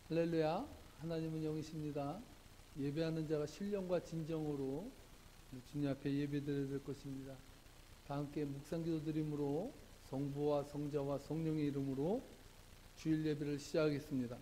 할렐루야. 하나님은 영이십니다. 예배하는 자가 신령과 진정으로 주님 앞에 예배드려야 될 것입니다. 다 함께 묵상기도 드림으로 성부와 성자와 성령의 이름으로 주일 예배를 시작하겠습니다.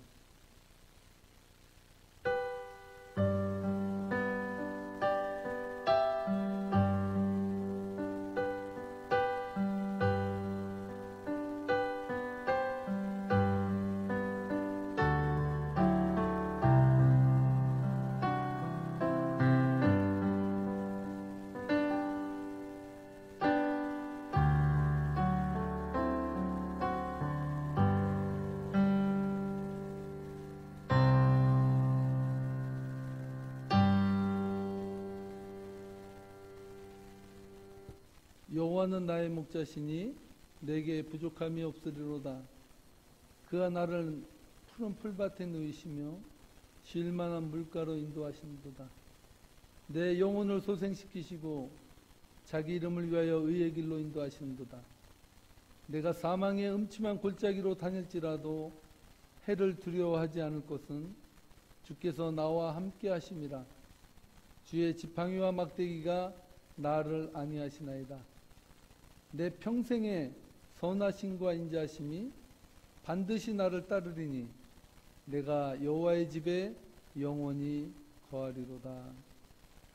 여호와는 나의 목자시니 내게 부족함이 없으리로다. 그가 나를 푸른 풀밭에 누이시며 쉴 만한 물가로 인도하시는도다. 내 영혼을 소생시키시고 자기 이름을 위하여 의의 길로 인도하시는도다. 내가 사망의 음침한 골짜기로 다닐지라도 해를 두려워하지 않을 것은 주께서 나와 함께 하심이라. 주의 지팡이와 막대기가 나를 안위하시나이다. 내 평생의 선하심과 인자하심이 반드시 나를 따르리니 내가 여호와의 집에 영원히 거하리로다.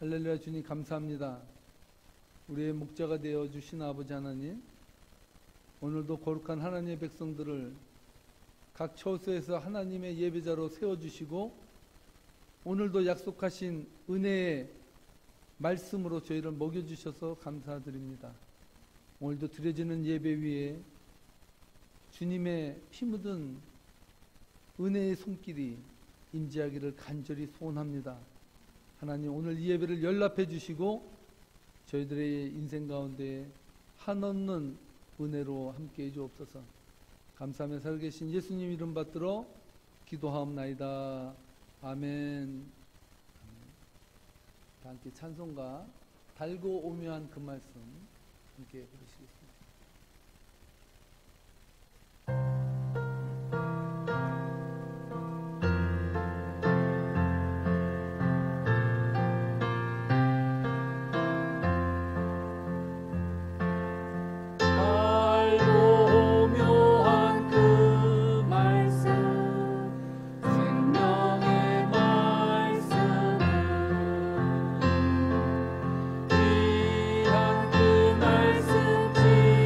할렐루야. 주님 감사합니다. 우리의 목자가 되어주신 아버지 하나님, 오늘도 거룩한 하나님의 백성들을 각 처소에서 하나님의 예배자로 세워주시고 오늘도 약속하신 은혜의 말씀으로 저희를 먹여주셔서 감사드립니다. 오늘도 드려지는 예배 위에 주님의 피 묻은 은혜의 손길이 임재하기를 간절히 소원합니다. 하나님, 오늘 이 예배를 연락해 주시고 저희들의 인생 가운데 한없는 은혜로 함께해 주옵소서. 감사하며 살아계신 예수님 이름 받들어 기도하옵나이다. 아멘. 다 함께 찬송가 달고 오묘한 그 말씀 함께 부르시겠습니다. 주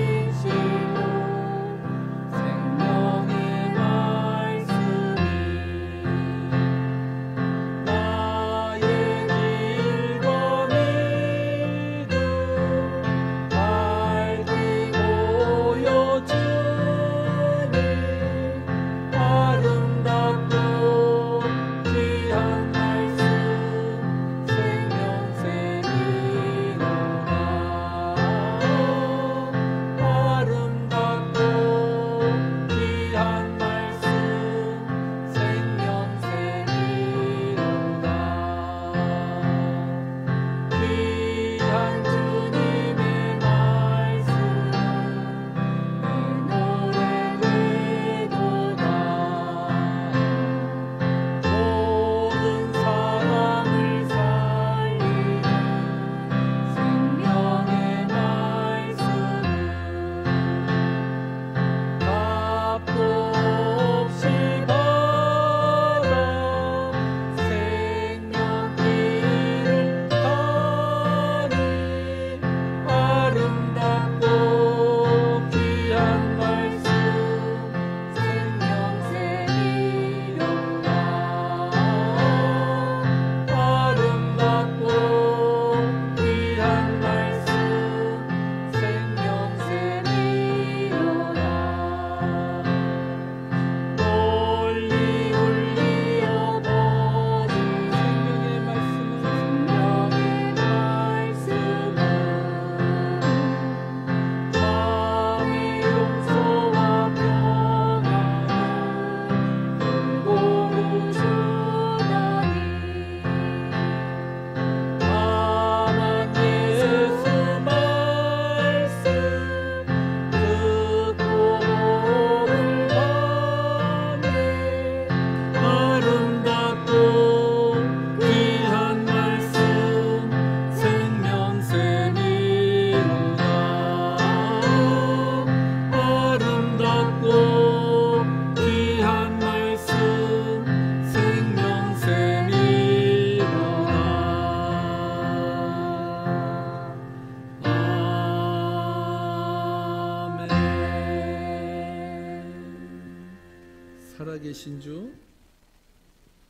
신주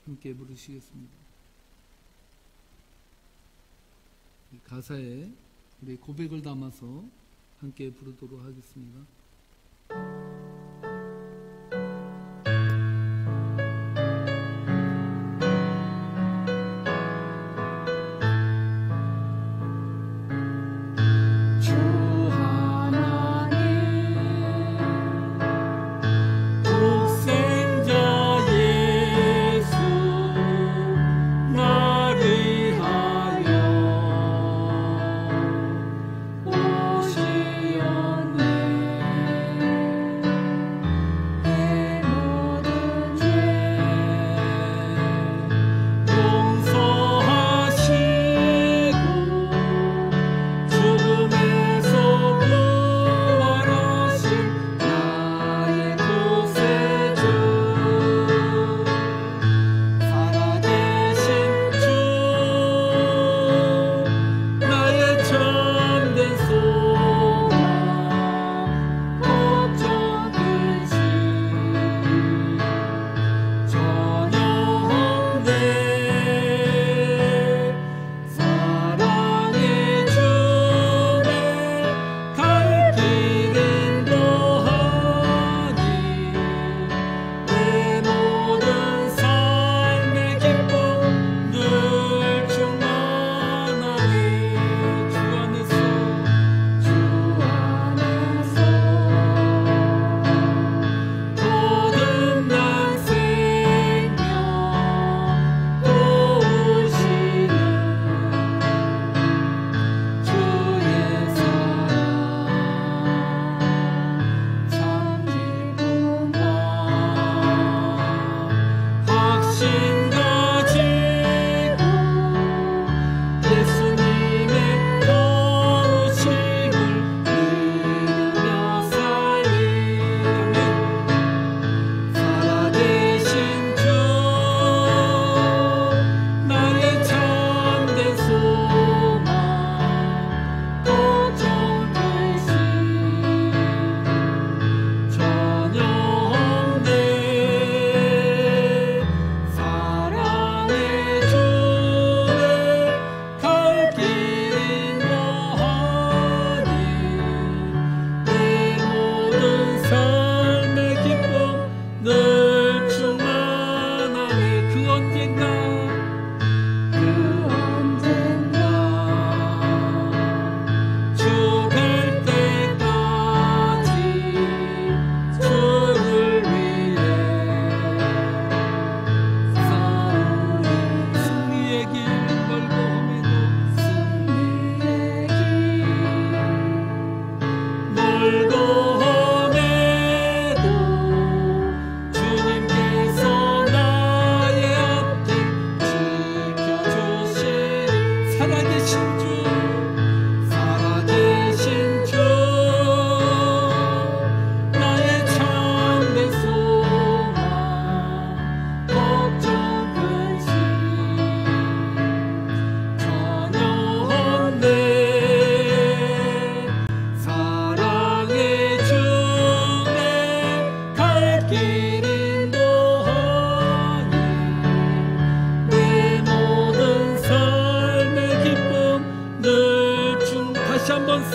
함께 부르시겠습니다. 가사에 우리 고백을 담아서 함께 부르도록 하겠습니다.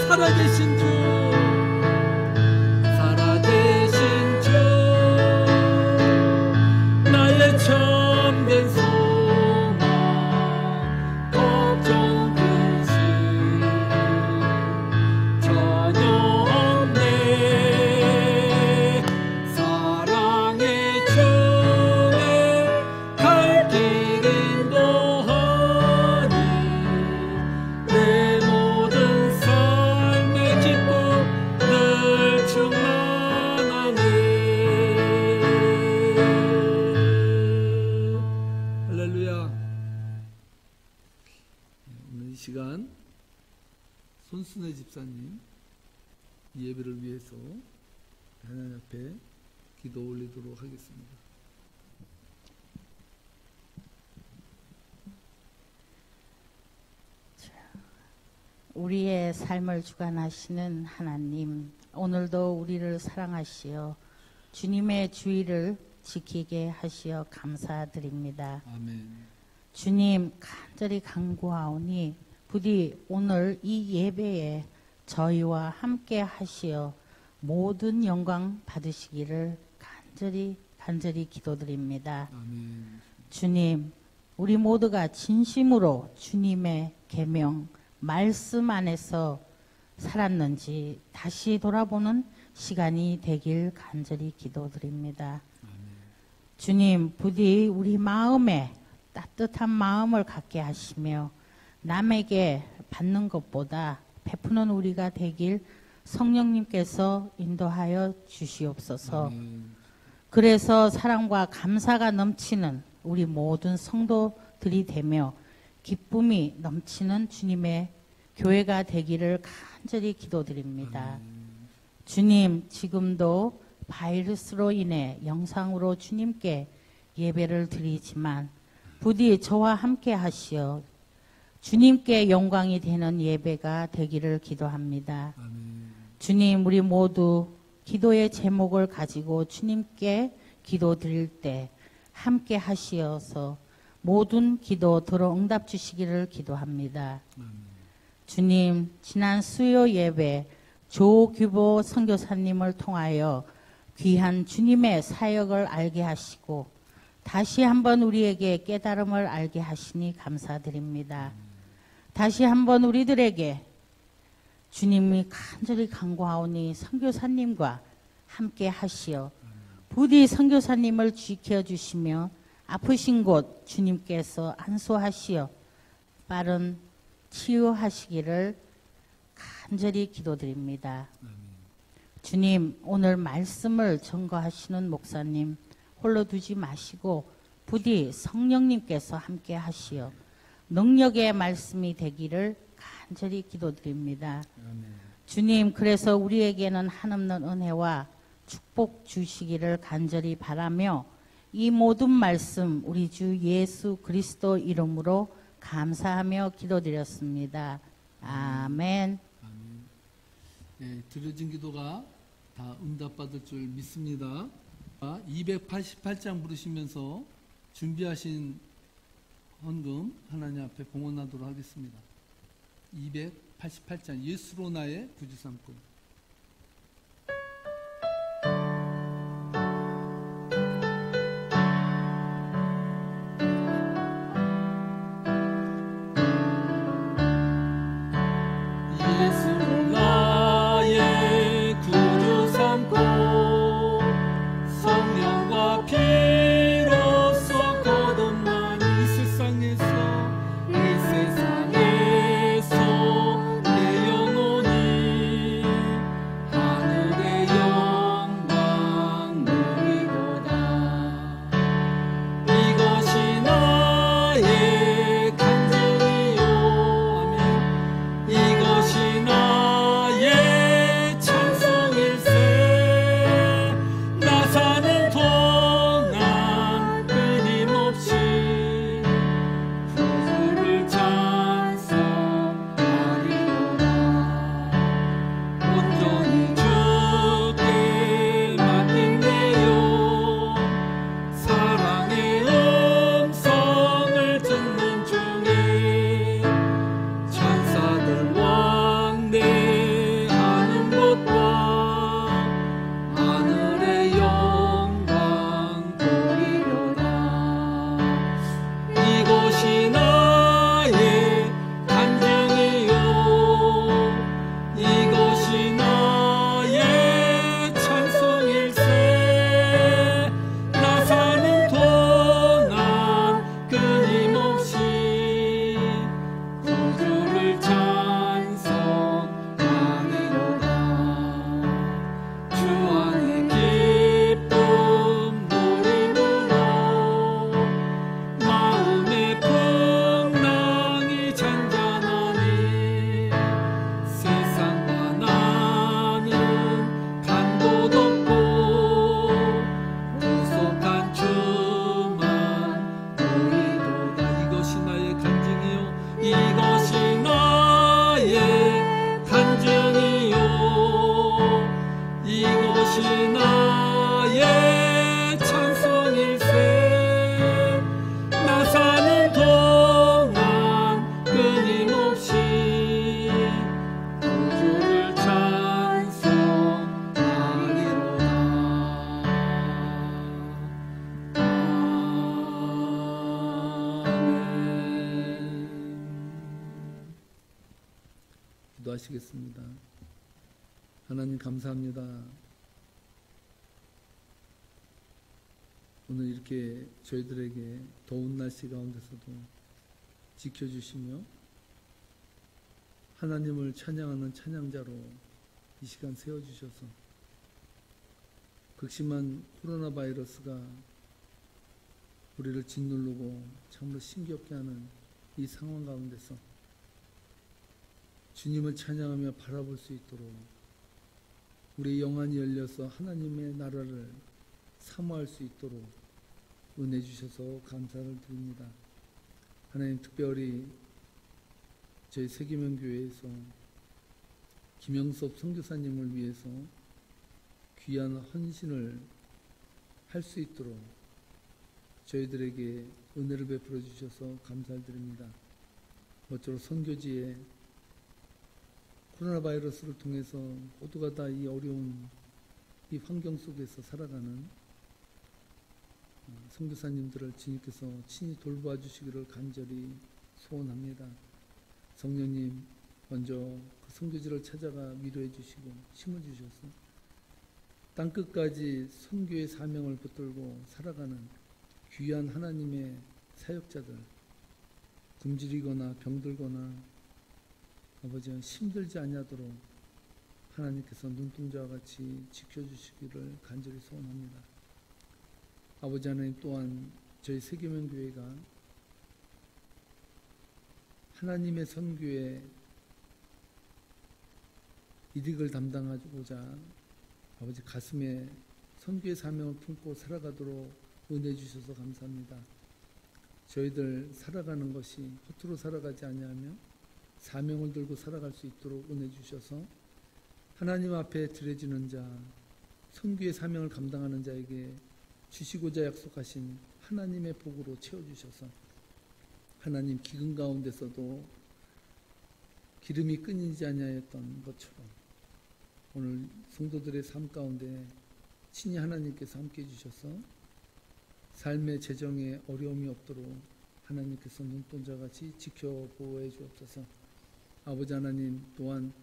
살아계신 주, 살아계신 주, 나의 참된 소망, 걱정 근심 전혀 없네. 사랑의 주에 갈 길 인도하니 내 모든 삶의 기쁨 늘 충만하네. 할렐루야. 오늘 이 시간 손순애 집사님 예배를 위해서 하나님 앞에 기도 올리도록 하겠습니다. 우리의 삶을 주관하시는 하나님, 오늘도 우리를 사랑하시어 주님의 주의를 지키게 하시어 감사드립니다. 아멘. 주님 간절히 간구하오니 부디 오늘 이 예배에 저희와 함께 하시어 모든 영광 받으시기를 간절히 기도드립니다. 아멘. 주님, 우리 모두가 진심으로 주님의 계명, 말씀 안에서 살았는지 다시 돌아보는 시간이 되길 간절히 기도드립니다. 아멘. 주님, 부디 우리 마음에 따뜻한 마음을 갖게 하시며 남에게 받는 것보다 베푸는 우리가 되길 성령님께서 인도하여 주시옵소서. 아멘. 그래서 사랑과 감사가 넘치는 우리 모든 성도들이 되며 기쁨이 넘치는 주님의 교회가 되기를 간절히 기도드립니다. 아멘. 주님, 지금도 바이러스로 인해 영상으로 주님께 예배를 드리지만 부디 저와 함께 하시어 주님께 영광이 되는 예배가 되기를 기도합니다. 아멘. 주님, 우리 모두 기도의 제목을 가지고 주님께 기도 드릴 때 함께 하시어서 모든 기도 들어 응답 주시기를 기도합니다. 아멘. 주님, 지난 수요 예배 조규보 선교사님을 통하여 귀한 주님의 사역을 알게 하시고 다시 한번 우리에게 깨달음을 알게 하시니 감사드립니다. 다시 한번 우리들에게 주님이 간절히 간구하오니 선교사님과 함께 하시어 부디 선교사님을 지켜주시며 아프신 곳 주님께서 안수하시어 빠른 치유하시기를 간절히 기도드립니다. 아멘. 주님, 오늘 말씀을 전거하시는 목사님 홀로 두지 마시고 부디 성령님께서 함께 하시어 능력의 말씀이 되기를 간절히 기도드립니다. 아멘. 주님, 그래서 우리에게는 한없는 은혜와 축복 주시기를 간절히 바라며 이 모든 말씀 우리 주 예수 그리스도 이름으로 감사하며 기도드렸습니다. 아멘. 아멘. 예, 드려진 기도가 다 응답받을 줄 믿습니다. 288장 부르시면서 준비하신 헌금 하나님 앞에 봉헌하도록 하겠습니다. 288장 예수로 나의 구주삼꾼. 예수로 나의 구주 삼고 성령과 피로써 거듭난 이 세상에서 내 영혼이 기도하시겠습니다. 하나님 감사합니다. 오늘 이렇게 저희들에게 더운 날씨 가운데서도 지켜주시며 하나님을 찬양하는 찬양자로 이 시간 세워주셔서 극심한 코로나 바이러스가 우리를 짓누르고 참으로 힘겹게 하는 이 상황 가운데서 주님을 찬양하며 바라볼 수 있도록 우리의 영안이 열려서 하나님의 나라를 사모할 수 있도록 은혜 주셔서 감사를 드립니다. 하나님, 특별히 저희 세계명교회에서 김영섭 선교사님을 위해서 귀한 헌신을 할 수 있도록 저희들에게 은혜를 베풀어 주셔서 감사를 드립니다. 모쪼록 선교지에 코로나 바이러스를 통해서 모두가 다 이 어려운 이 환경 속에서 살아가는 선교사님들을 주님께서 친히 돌보아 주시기를 간절히 소원합니다. 성령님, 먼저 그 선교지를 찾아가 위로해 주시고 힘을 주셔서 땅끝까지 선교의 사명을 붙들고 살아가는 귀한 하나님의 사역자들, 굶주리거나 병들거나 아버지 힘들지 아니하도록 하나님께서 눈동자와 같이 지켜주시기를 간절히 소원합니다. 아버지 하나님, 또한 저희 세계명교회가 하나님의 선교에 이득을 담당하고자 아버지 가슴에 선교의 사명을 품고 살아가도록 은혜 주셔서 감사합니다. 저희들 살아가는 것이 허투루 살아가지 아니하며 사명을 들고 살아갈 수 있도록 은혜 주셔서 하나님 앞에 드려지는 자, 선교의 사명을 감당하는 자에게 주시고자 약속하신 하나님의 복으로 채워주셔서 하나님 기근 가운데서도 기름이 끊이지 아니하였던 것처럼 오늘 성도들의 삶 가운데 친히 하나님께서 함께 해주셔서 삶의 재정에 어려움이 없도록 하나님께서 눈동자같이 지켜보호해 주옵소서. 아버지 하나님, 또한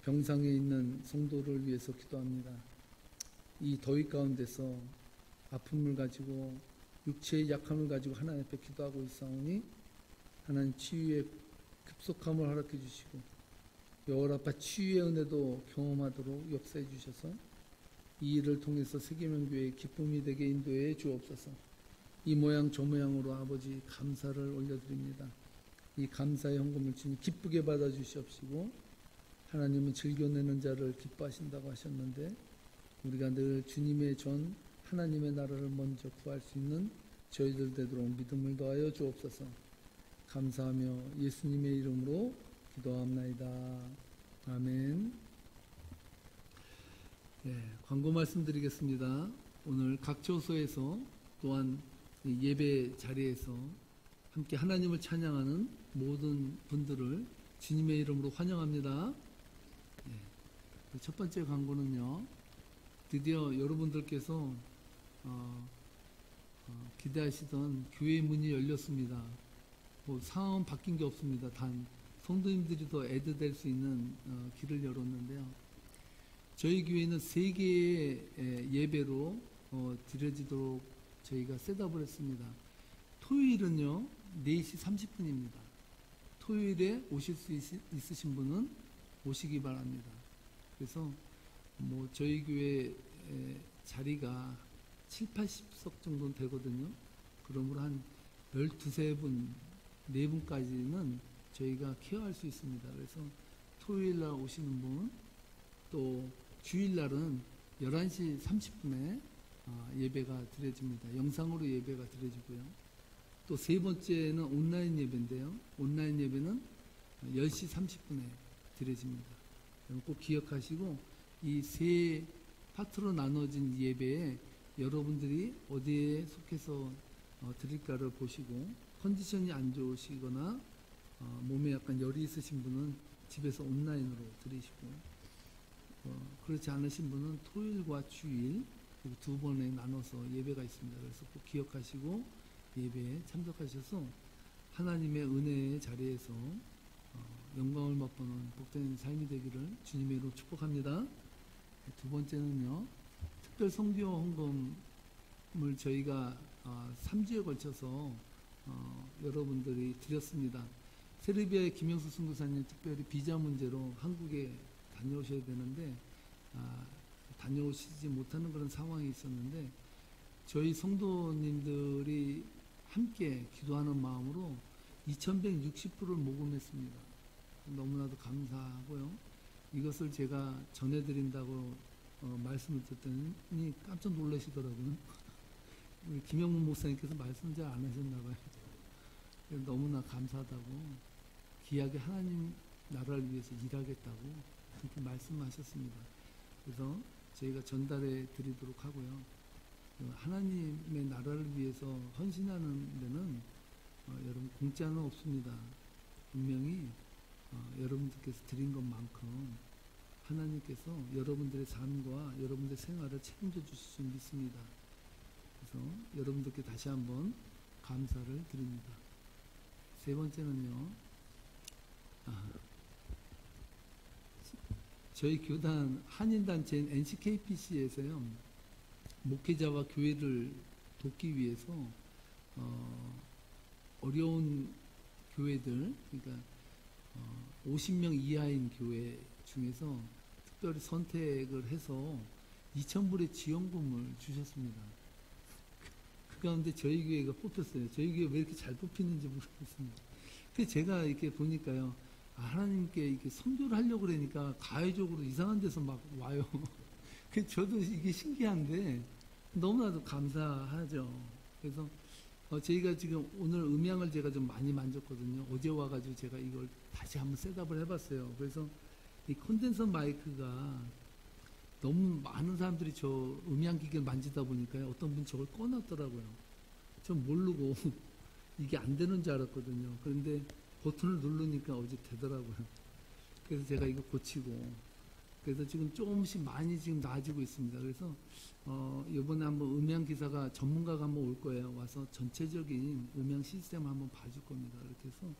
병상에 있는 성도를 위해서 기도합니다. 이 더위 가운데서 아픔을 가지고 육체의 약함을 가지고 하나님 앞에 기도하고 있사오니 하나님 치유의 급속함을 허락해 주시고 여호와파 치유의 은혜도 경험하도록 역사해 주셔서 이 일을 통해서 세계명교회의 기쁨이 되게 인도해 주옵소서. 이 모양 저 모양으로 아버지 감사를 올려드립니다. 이 감사의 헌금을 주님 기쁘게 받아주시옵시고 하나님은 즐겨내는 자를 기뻐하신다고 하셨는데 우리가 늘 주님의 전 하나님의 나라를 먼저 구할 수 있는 저희들 되도록 믿음을 더하여 주옵소서. 감사하며 예수님의 이름으로 기도합나이다. 아멘. 광고 말씀드리겠습니다. 오늘 각 처소에서 또한 예배 자리에서 함께 하나님을 찬양하는 모든 분들을 주님의 이름으로 환영합니다. 첫 번째 광고는요, 드디어 여러분들께서 기대하시던 교회 문이 열렸습니다. 상황은 바뀐 게 없습니다. 단 성도님들이 더 애드될 수 있는 길을 열었는데요. 저희 교회는 3개의 예배로 드려지도록 저희가 셋업을 했습니다. 토요일은요 4시 30분입니다. 토요일에 오실 수 있으신 분은 오시기 바랍니다. 그래서 저희 교회 자리가 7, 80석 정도는 되거든요. 그러므로 한 12분, 4분까지는 저희가 케어할 수 있습니다. 그래서 토요일날 오시는 분, 또 주일날은 11시 30분에 예배가 드려집니다. 영상으로 예배가 드려지고요. 또 세 번째는 온라인 예배인데요. 온라인 예배는 10시 30분에 드려집니다. 꼭 기억하시고 이 세 파트로 나눠진 예배에 여러분들이 어디에 속해서 드릴까를 보시고 컨디션이 안 좋으시거나 몸에 약간 열이 있으신 분은 집에서 온라인으로 드리시고 그렇지 않으신 분은 토요일과 주일 두 번에 나눠서 예배가 있습니다. 그래서 꼭 기억하시고 예배에 참석하셔서 하나님의 은혜의 자리에서 영광을 맛보는 복된 삶이 되기를 주님의 이름으로 축복합니다. 두 번째는요, 특별 성교 헌금을 저희가 3주에 걸쳐서 여러분들이 드렸습니다. 세르비아의 김영수 선교사님 특별히 비자 문제로 한국에 다녀오셔야 되는데 다녀오시지 못하는 그런 상황이 있었는데 저희 성도님들이 함께 기도하는 마음으로 2160불을 모금했습니다. 너무나도 감사하고요. 이것을 제가 전해드린다고 말씀을 듣더니 깜짝 놀라시더라고요. 우리 김영문 목사님께서 말씀을 잘 안 하셨나 봐요. 너무나 감사하다고, 귀하게 하나님 나라를 위해서 일하겠다고 그렇게 말씀하셨습니다. 그래서 저희가 전달해 드리도록 하고요. 하나님의 나라를 위해서 헌신하는 데는 여러분 공짜는 없습니다. 분명히 여러분들께서 드린 것만큼 하나님께서 여러분들의 삶과 여러분들의 생활을 책임져 주실 줄 믿습니다. 그래서 여러분들께 다시 한번 감사를 드립니다. 세 번째는요, 저희 교단 한인단체인 NCKPC에서요, 목회자와 교회를 돕기 위해서 어려운 교회들, 그러니까 50명 이하인 교회 중에서 특별히 선택을 해서 2,000불의 지원금을 주셨습니다. 그 가운데 저희 교회가 뽑혔어요. 저희 교회 왜 이렇게 잘 뽑히는지 모르겠습니다. 그래서 제가 이렇게 보니까요, 하나님께 이렇게 선교를 하려고 그러니까 가해적으로 이상한 데서 막 와요. 그래서 저도 이게 신기한데 너무나도 감사하죠. 그래서 저희가 지금 오늘 음향을 제가 좀 많이 만졌거든요. 어제 와가지고 제가 이걸 다시 한번 셋업을 해봤어요. 그래서 이 콘덴서 마이크가 너무 많은 사람들이 저 음향기기를 만지다 보니까요, 어떤 분이 저걸 꺼놨더라고요. 전 모르고 이게 안 되는 줄 알았거든요. 그런데 버튼을 누르니까 어제 되더라고요. 그래서 제가 이거 고치고, 그래서 지금 조금씩 많이 지금 나아지고 있습니다. 그래서 이번에 한번 음향 기사가 전문가가 한번 올 거예요. 와서 전체적인 음향 시스템을 한번 봐줄 겁니다. 이렇게 해서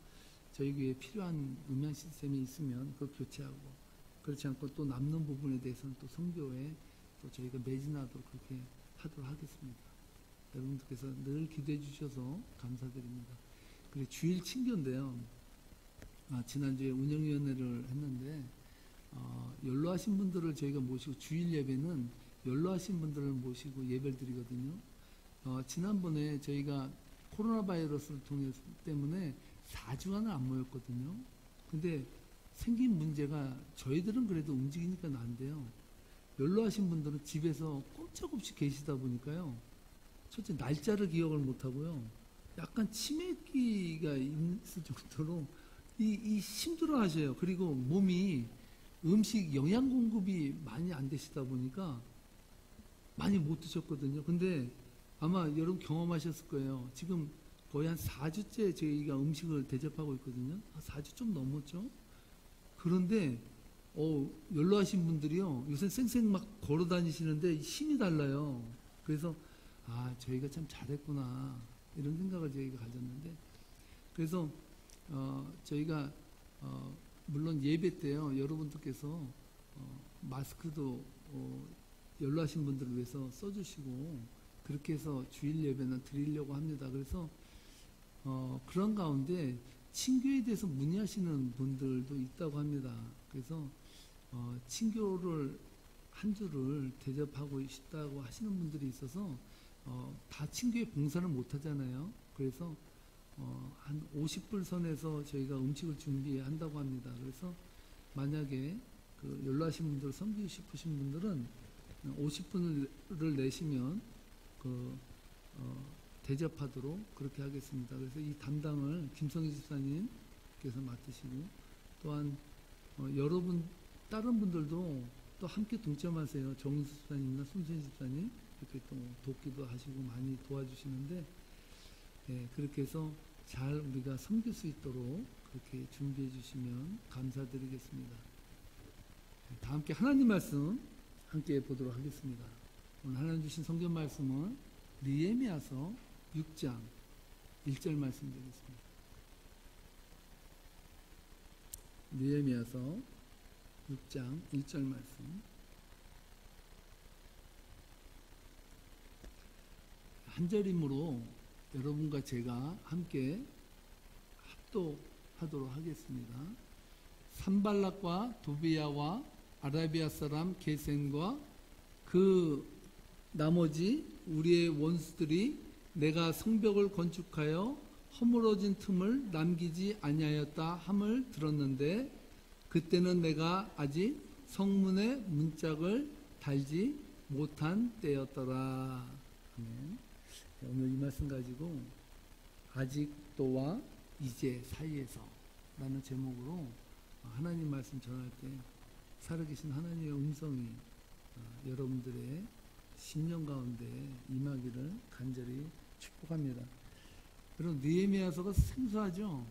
저희 교회에 필요한 음향 시스템이 있으면 그걸 교체하고, 그렇지 않고 또 남는 부분에 대해서는 또 선교에 또 저희가 매진하도록 그렇게 하도록 하겠습니다. 여러분들께서 늘 기도해 주셔서 감사드립니다. 그리고 주일 친교인데요. 지난주에 운영위원회를 했는데 연로하신 분들을 저희가 모시고, 주일 예배는 연로하신 분들을 모시고 예배를 드리거든요. 지난번에 저희가 코로나 바이러스를 때문에 4주간을 안 모였거든요. 근데 생긴 문제가 저희들은 그래도 움직이니까 나은데요, 연로하신 분들은 집에서 꼼짝없이 계시다 보니까요, 첫째 날짜를 기억을 못하고요, 약간 치매기가 있을 정도로 이 힘들어 하셔요. 그리고 몸이 음식 영양 공급이 많이 안 되시다 보니까 많이 못 드셨거든요. 근데 아마 여러분 경험하셨을 거예요. 지금 거의 한 4주째 저희가 음식을 대접하고 있거든요. 4주 좀 넘었죠. 그런데 연로하신 분들이요, 요새 쌩쌩 막 걸어 다니시는데 힘이 달라요. 그래서 저희가 참 잘했구나 이런 생각을 저희가 가졌는데, 그래서 저희가 물론 예배 때요, 여러분들께서 마스크도 연로하신 분들을 위해서 써주시고 그렇게 해서 주일 예배는 드리려고 합니다. 그래서 그런 가운데 친교에 대해서 문의하시는 분들도 있다고 합니다. 그래서 친교를 한 주를 대접하고 싶다고 하시는 분들이 있어서 다 친교에 봉사를 못 하잖아요. 그래서 한 50불 선에서 저희가 음식을 준비한다고 합니다. 그래서 만약에 그 연로하신 분들 섬기고 싶으신 분들은 50분을 내시면 대접하도록 그렇게 하겠습니다. 그래서 이 담당을 김성희 집사님께서 맡으시고, 또한 여러분 다른 분들도 또 함께 동참하세요. 정은수 집사님이나 손순희 집사님 이렇게 또 돕기도 하시고 많이 도와주시는데, 그렇게 해서 잘 우리가 섬길 수 있도록 그렇게 준비해 주시면 감사드리겠습니다. 다 함께 하나님 말씀 함께 보도록 하겠습니다. 오늘 하나님 주신 성경 말씀은 느헤미야서 6장 1절 말씀 드리겠습니다. 느헤미야서 6장 1절 말씀. 한 절이므로 여러분과 제가 함께 합독하도록 하겠습니다. 산발락과 도비야와 아라비아 사람 게셈과 그 나머지 우리의 원수들이 내가 성벽을 건축하여 허물어진 틈을 남기지 아니하였다 함을 들었는데 그때는 내가 아직 성문에 문짝을 달지 못한 때였더라. 아멘. 오늘 이 말씀 가지고 아직도와 이제 사이에서 라는 제목으로 하나님 말씀 전할 때 살아계신 하나님의 음성이 여러분들의 심령 가운데 임하기를 간절히 축복합니다. 여러분, 느헤미야서가 생소하죠?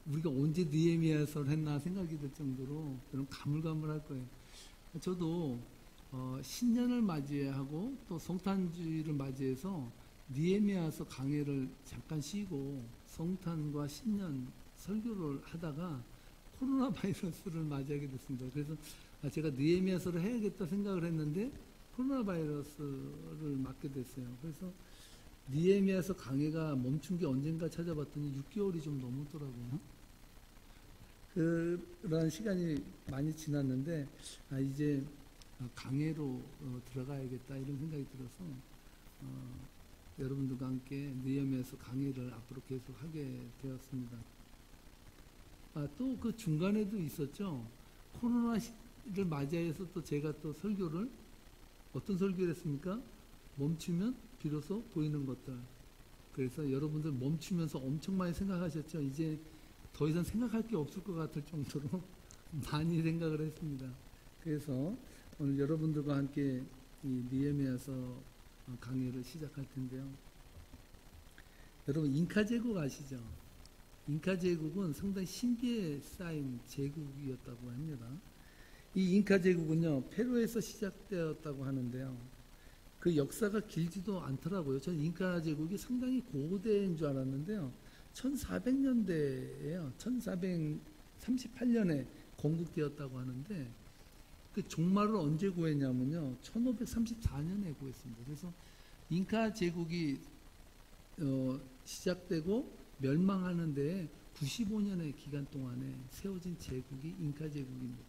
우리가 언제 느헤미야서를 했나 생각이 들 정도로 여러분 가물가물할 거예요. 저도 신년을 맞이하고 또 성탄주의를 맞이해서 느헤미야서 강해를 잠깐 쉬고 성탄과 신년 설교를 하다가 코로나 바이러스를 맞이하게 됐습니다. 그래서 제가 느헤미야서를 해야겠다 생각을 했는데 코로나 바이러스를 맞게 됐어요. 그래서 느헤미야서 강해가 멈춘 게 언젠가 찾아봤더니 6개월이 좀 넘었더라고요. 그런 시간이 많이 지났는데 이제 강해로 들어가야겠다 이런 생각이 들어서 여러분들과 함께 느헤미야서 강해를 앞으로 계속 하게 되었습니다. 또 그 중간에도 있었죠. 코로나를 맞이해서 또 제가 또 설교를 어떤 설교를 했습니까? 멈추면 비로소 보이는 것들. 그래서 여러분들 멈추면서 엄청 많이 생각하셨죠. 이제 더 이상 생각할 게 없을 것 같을 정도로 많이 생각을 했습니다. 그래서 오늘 여러분들과 함께 이 느헤미야서 강의를 시작할 텐데요. 여러분 잉카 제국 아시죠? 잉카 제국은 상당히 신비에 쌓인 제국이었다고 합니다. 이 잉카 제국은요 페루에서 시작되었다고 하는데요. 그 역사가 길지도 않더라고요. 저는 잉카 제국이 상당히 고대인 줄 알았는데요. 1400년대에요. 1438년에 건국되었다고 하는데 그 종말을 언제 구했냐면요. 1534년에 구했습니다. 그래서 잉카 제국이 시작되고 멸망하는 데에 95년의 기간 동안에 세워진 제국이 잉카 제국입니다.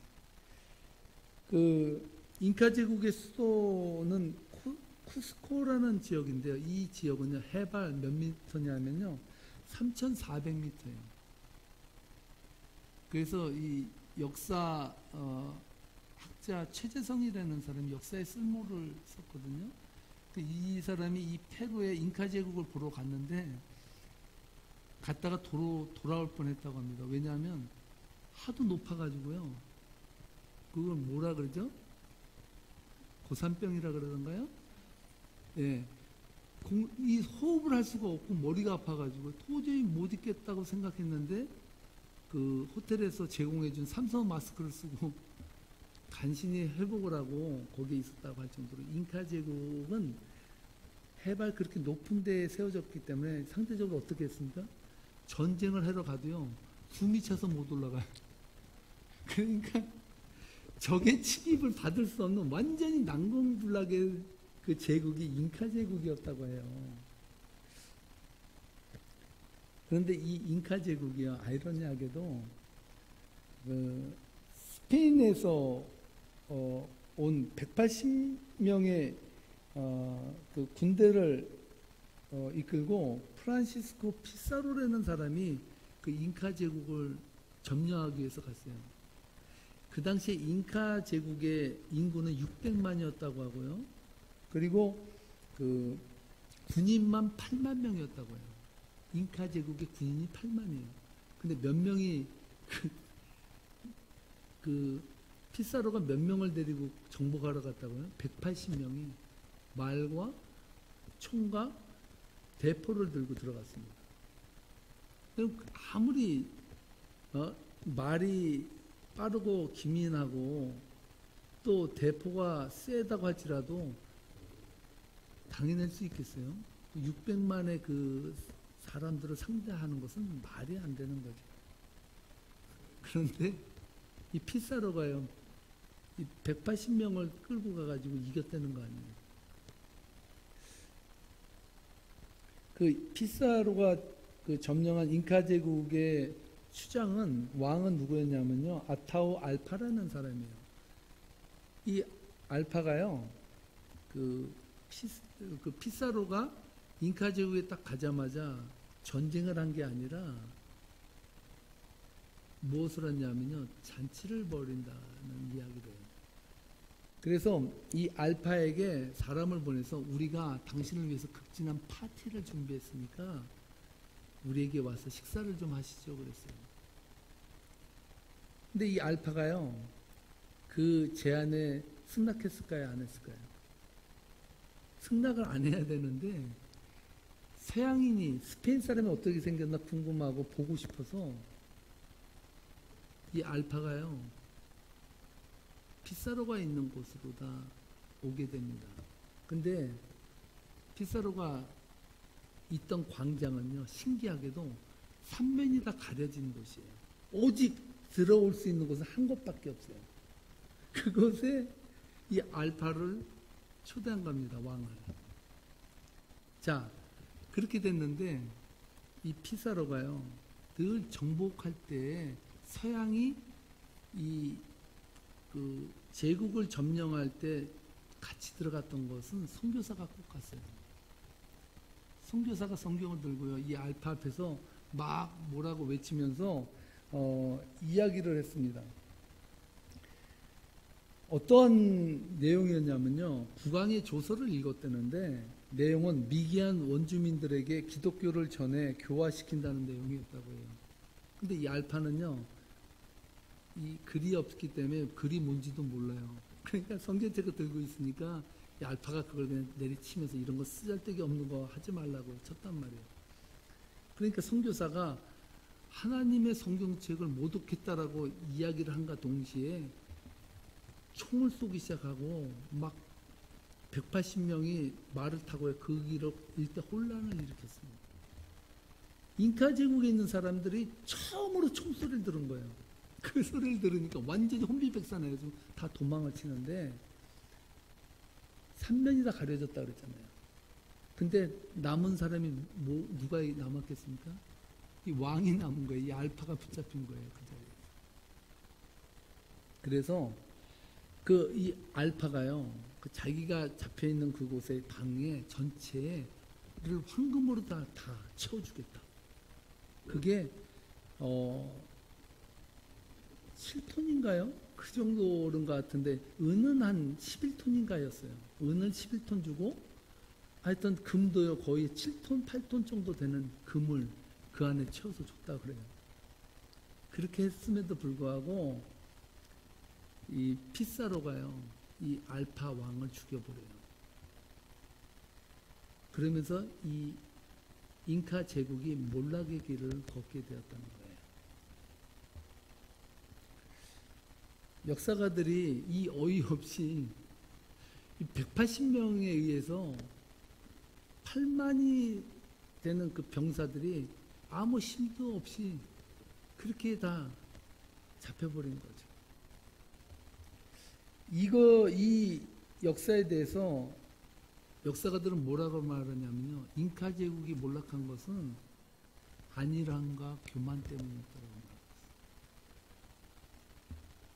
그 잉카 제국의 수도는 쿠스코라는 지역인데요. 이 지역은요 해발 몇 미터냐면요 3,400m예요. 그래서 이 역사 학자 최재성이라는 사람이 역사의 쓸모를 썼거든요. 이 사람이 이 페루의 잉카 제국을 보러 갔는데 갔다가 돌아올 뻔했다고 합니다. 왜냐하면 하도 높아가지고요. 그걸 뭐라 그러죠? 고산병이라 그러던가요? 예. 이 호흡을 할 수가 없고 머리가 아파가지고 도저히 못 있겠다고 생각했는데 그 호텔에서 제공해준 삼성 마스크를 쓰고 간신히 회복을 하고 거기에 있었다고 할 정도로 잉카 제국은 해발 그렇게 높은 데에 세워졌기 때문에 상대적으로 어떻게 했습니까? 전쟁을 하러 가도요 숨이 차서 못 올라가요. 그러니까 적의 침입을 받을 수 없는 완전히 난공불락의 그 제국이 잉카 제국이었다고 해요. 그런데 이 잉카 제국이요 아이러니하게도 그 스페인에서 온 180명의 그 군대를 이끌고 프란시스코 피사로라는 사람이 그 잉카 제국을 점령하기 위해서 갔어요. 그 당시에 잉카 제국의 인구는 600만이었다고 하고요. 그리고 그 군인만 8만 명이었다고 해요. 잉카 제국의 군인이 8만이에요. 근데 몇 명이 그 피사로가 몇 명을 데리고 정복하러 갔다고요? 180명이 말과 총과 대포를 들고 들어갔습니다. 그럼 아무리 말이 빠르고 기민하고 또 대포가 세다고 할지라도 당해낼 수 있겠어요? 600만의 그 사람들을 상대하는 것은 말이 안 되는 거죠. 그런데 이 피사로가요, 이 180명을 끌고 가가지고 이겼다는 거 아니에요. 그 피사로가 그 점령한 잉카 제국의 수장은, 왕은 누구였냐면요, 아타오 알파라는 사람이에요. 이 알파가요, 그 피사로가 잉카 제국에 딱 가자마자 전쟁을 한 게 아니라 무엇을 했냐면요, 잔치를 벌인다는 이야기를 해요. 그래서 이 알파에게 사람을 보내서 우리가 당신을 위해서 극진한 파티를 준비했으니까 우리에게 와서 식사를 좀 하시죠 그랬어요. 근데 이 알파가요, 그 제안에 승낙했을까요, 안 했을까요? 승낙을 안 해야 되는데 서양인이, 스페인 사람이 어떻게 생겼나 궁금하고 보고 싶어서 이 알파가요, 피사로가 있는 곳으로 다 오게 됩니다. 근데 피사로가 있던 광장은요, 신기하게도 삼면이 다 가려진 곳이에요. 오직 들어올 수 있는 곳은 한 곳밖에 없어요. 그곳에 이 알파를 초대한 겁니다, 왕을. 자, 그렇게 됐는데 이 피사로가요, 늘 정복할 때 서양이 이 그 제국을 점령할 때 같이 들어갔던 것은 선교사가 꼭 갔어요. 선교사가 성경을 들고요, 이 알파 앞에서 막 뭐라고 외치면서 이야기를 했습니다. 어떤 내용이었냐면요, 국왕의 조서를 읽었다는데 내용은 미개한 원주민들에게 기독교를 전해 교화시킨다는 내용이었다고 해요. 근데 이 알파는요, 이 글이 없기 때문에 글이 뭔지도 몰라요. 그러니까 성경책을 들고 있으니까 이 알파가 그걸 그냥 내리치면서 이런 거 쓰잘데기 없는 거 하지 말라고 쳤단 말이에요. 그러니까 선교사가 하나님의 성경책을 모독했다라고 이야기를 한가 동시에 총을 쏘기 시작하고 막 180명이 말을 타고 그 길을 일대 혼란을 일으켰습니다. 잉카 제국에 있는 사람들이 처음으로 총소리를 들은 거예요. 그 소리를 들으니까 완전히 혼비백산해가지고 다 도망을 치는데 삼면이 다 가려졌다 그랬잖아요. 근데 남은 사람이 누가 남았겠습니까? 이 왕이 남은 거예요. 이 알파가 붙잡힌 거예요, 그 자리에. 그래서 그 이 알파가요, 그 자기가 잡혀 있는 그곳의 방에 전체를 황금으로 다 채워주겠다. 그게 7톤인가요? 그 정도인 것 같은데 은은 한 11톤인가였어요. 은을 11톤 주고 하여튼 금도요, 거의 7톤, 8톤 정도 되는 금을 그 안에 채워서 줬다 그래요. 그렇게 했음에도 불구하고 이 피사로가요, 이 알파 왕을 죽여버려요. 그러면서 이 잉카 제국이 몰락의 길을 걷게 되었다는 거예요. 역사가들이 이 어이없이 180명에 의해서 8만이 되는 그 병사들이 아무 힘도 없이 그렇게 다 잡혀버린 거죠. 이 역사에 대해서 역사가들은 뭐라고 말하냐면요, 잉카 제국이 몰락한 것은 안일함과 교만 때문이었다고 말합니다.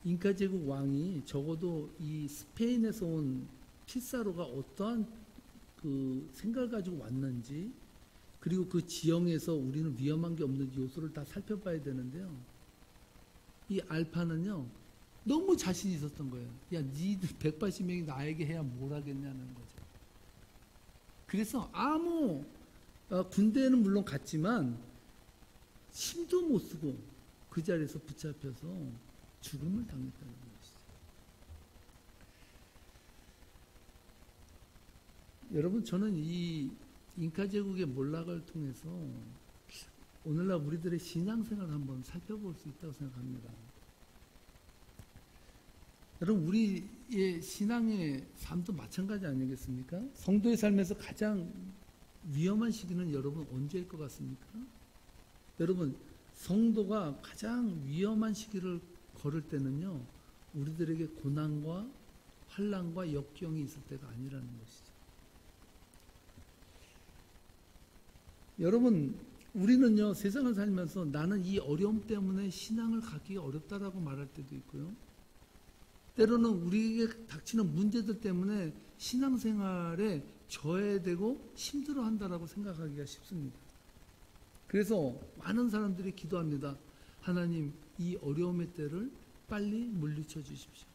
잉카 제국 왕이 적어도 이 스페인에서 온 피사로가 어떠한 그 생각을 가지고 왔는지, 그리고 그 지형에서 우리는 위험한 게 없는지 요소를 다 살펴봐야 되는데요, 이 알파는요 너무 자신이 있었던 거예요. 야, 니들 180명이 나에게 해야 뭘 하겠냐는 거죠. 그래서 아무 군대는 물론 갔지만 힘도 못 쓰고 그 자리에서 붙잡혀서 죽음을 당했다는 것이죠. 여러분, 저는 이 잉카 제국의 몰락을 통해서 오늘날 우리들의 신앙생활을 한번 살펴볼 수 있다고 생각합니다. 여러분, 우리의 신앙의 삶도 마찬가지 아니겠습니까? 성도의 삶에서 가장 위험한 시기는 여러분 언제일 것 같습니까? 여러분, 성도가 가장 위험한 시기를 걸을 때는요, 우리들에게 고난과 환난과 역경이 있을 때가 아니라는 것이죠. 여러분, 우리는요, 세상을 살면서 나는 이 어려움 때문에 신앙을 갖기가 어렵다라고 말할 때도 있고요. 때로는 우리에게 닥치는 문제들 때문에 신앙생활에 저해되고 힘들어한다라고 생각하기가 쉽습니다. 그래서 많은 사람들이 기도합니다. 하나님, 이 어려움의 때를 빨리 물리쳐 주십시오.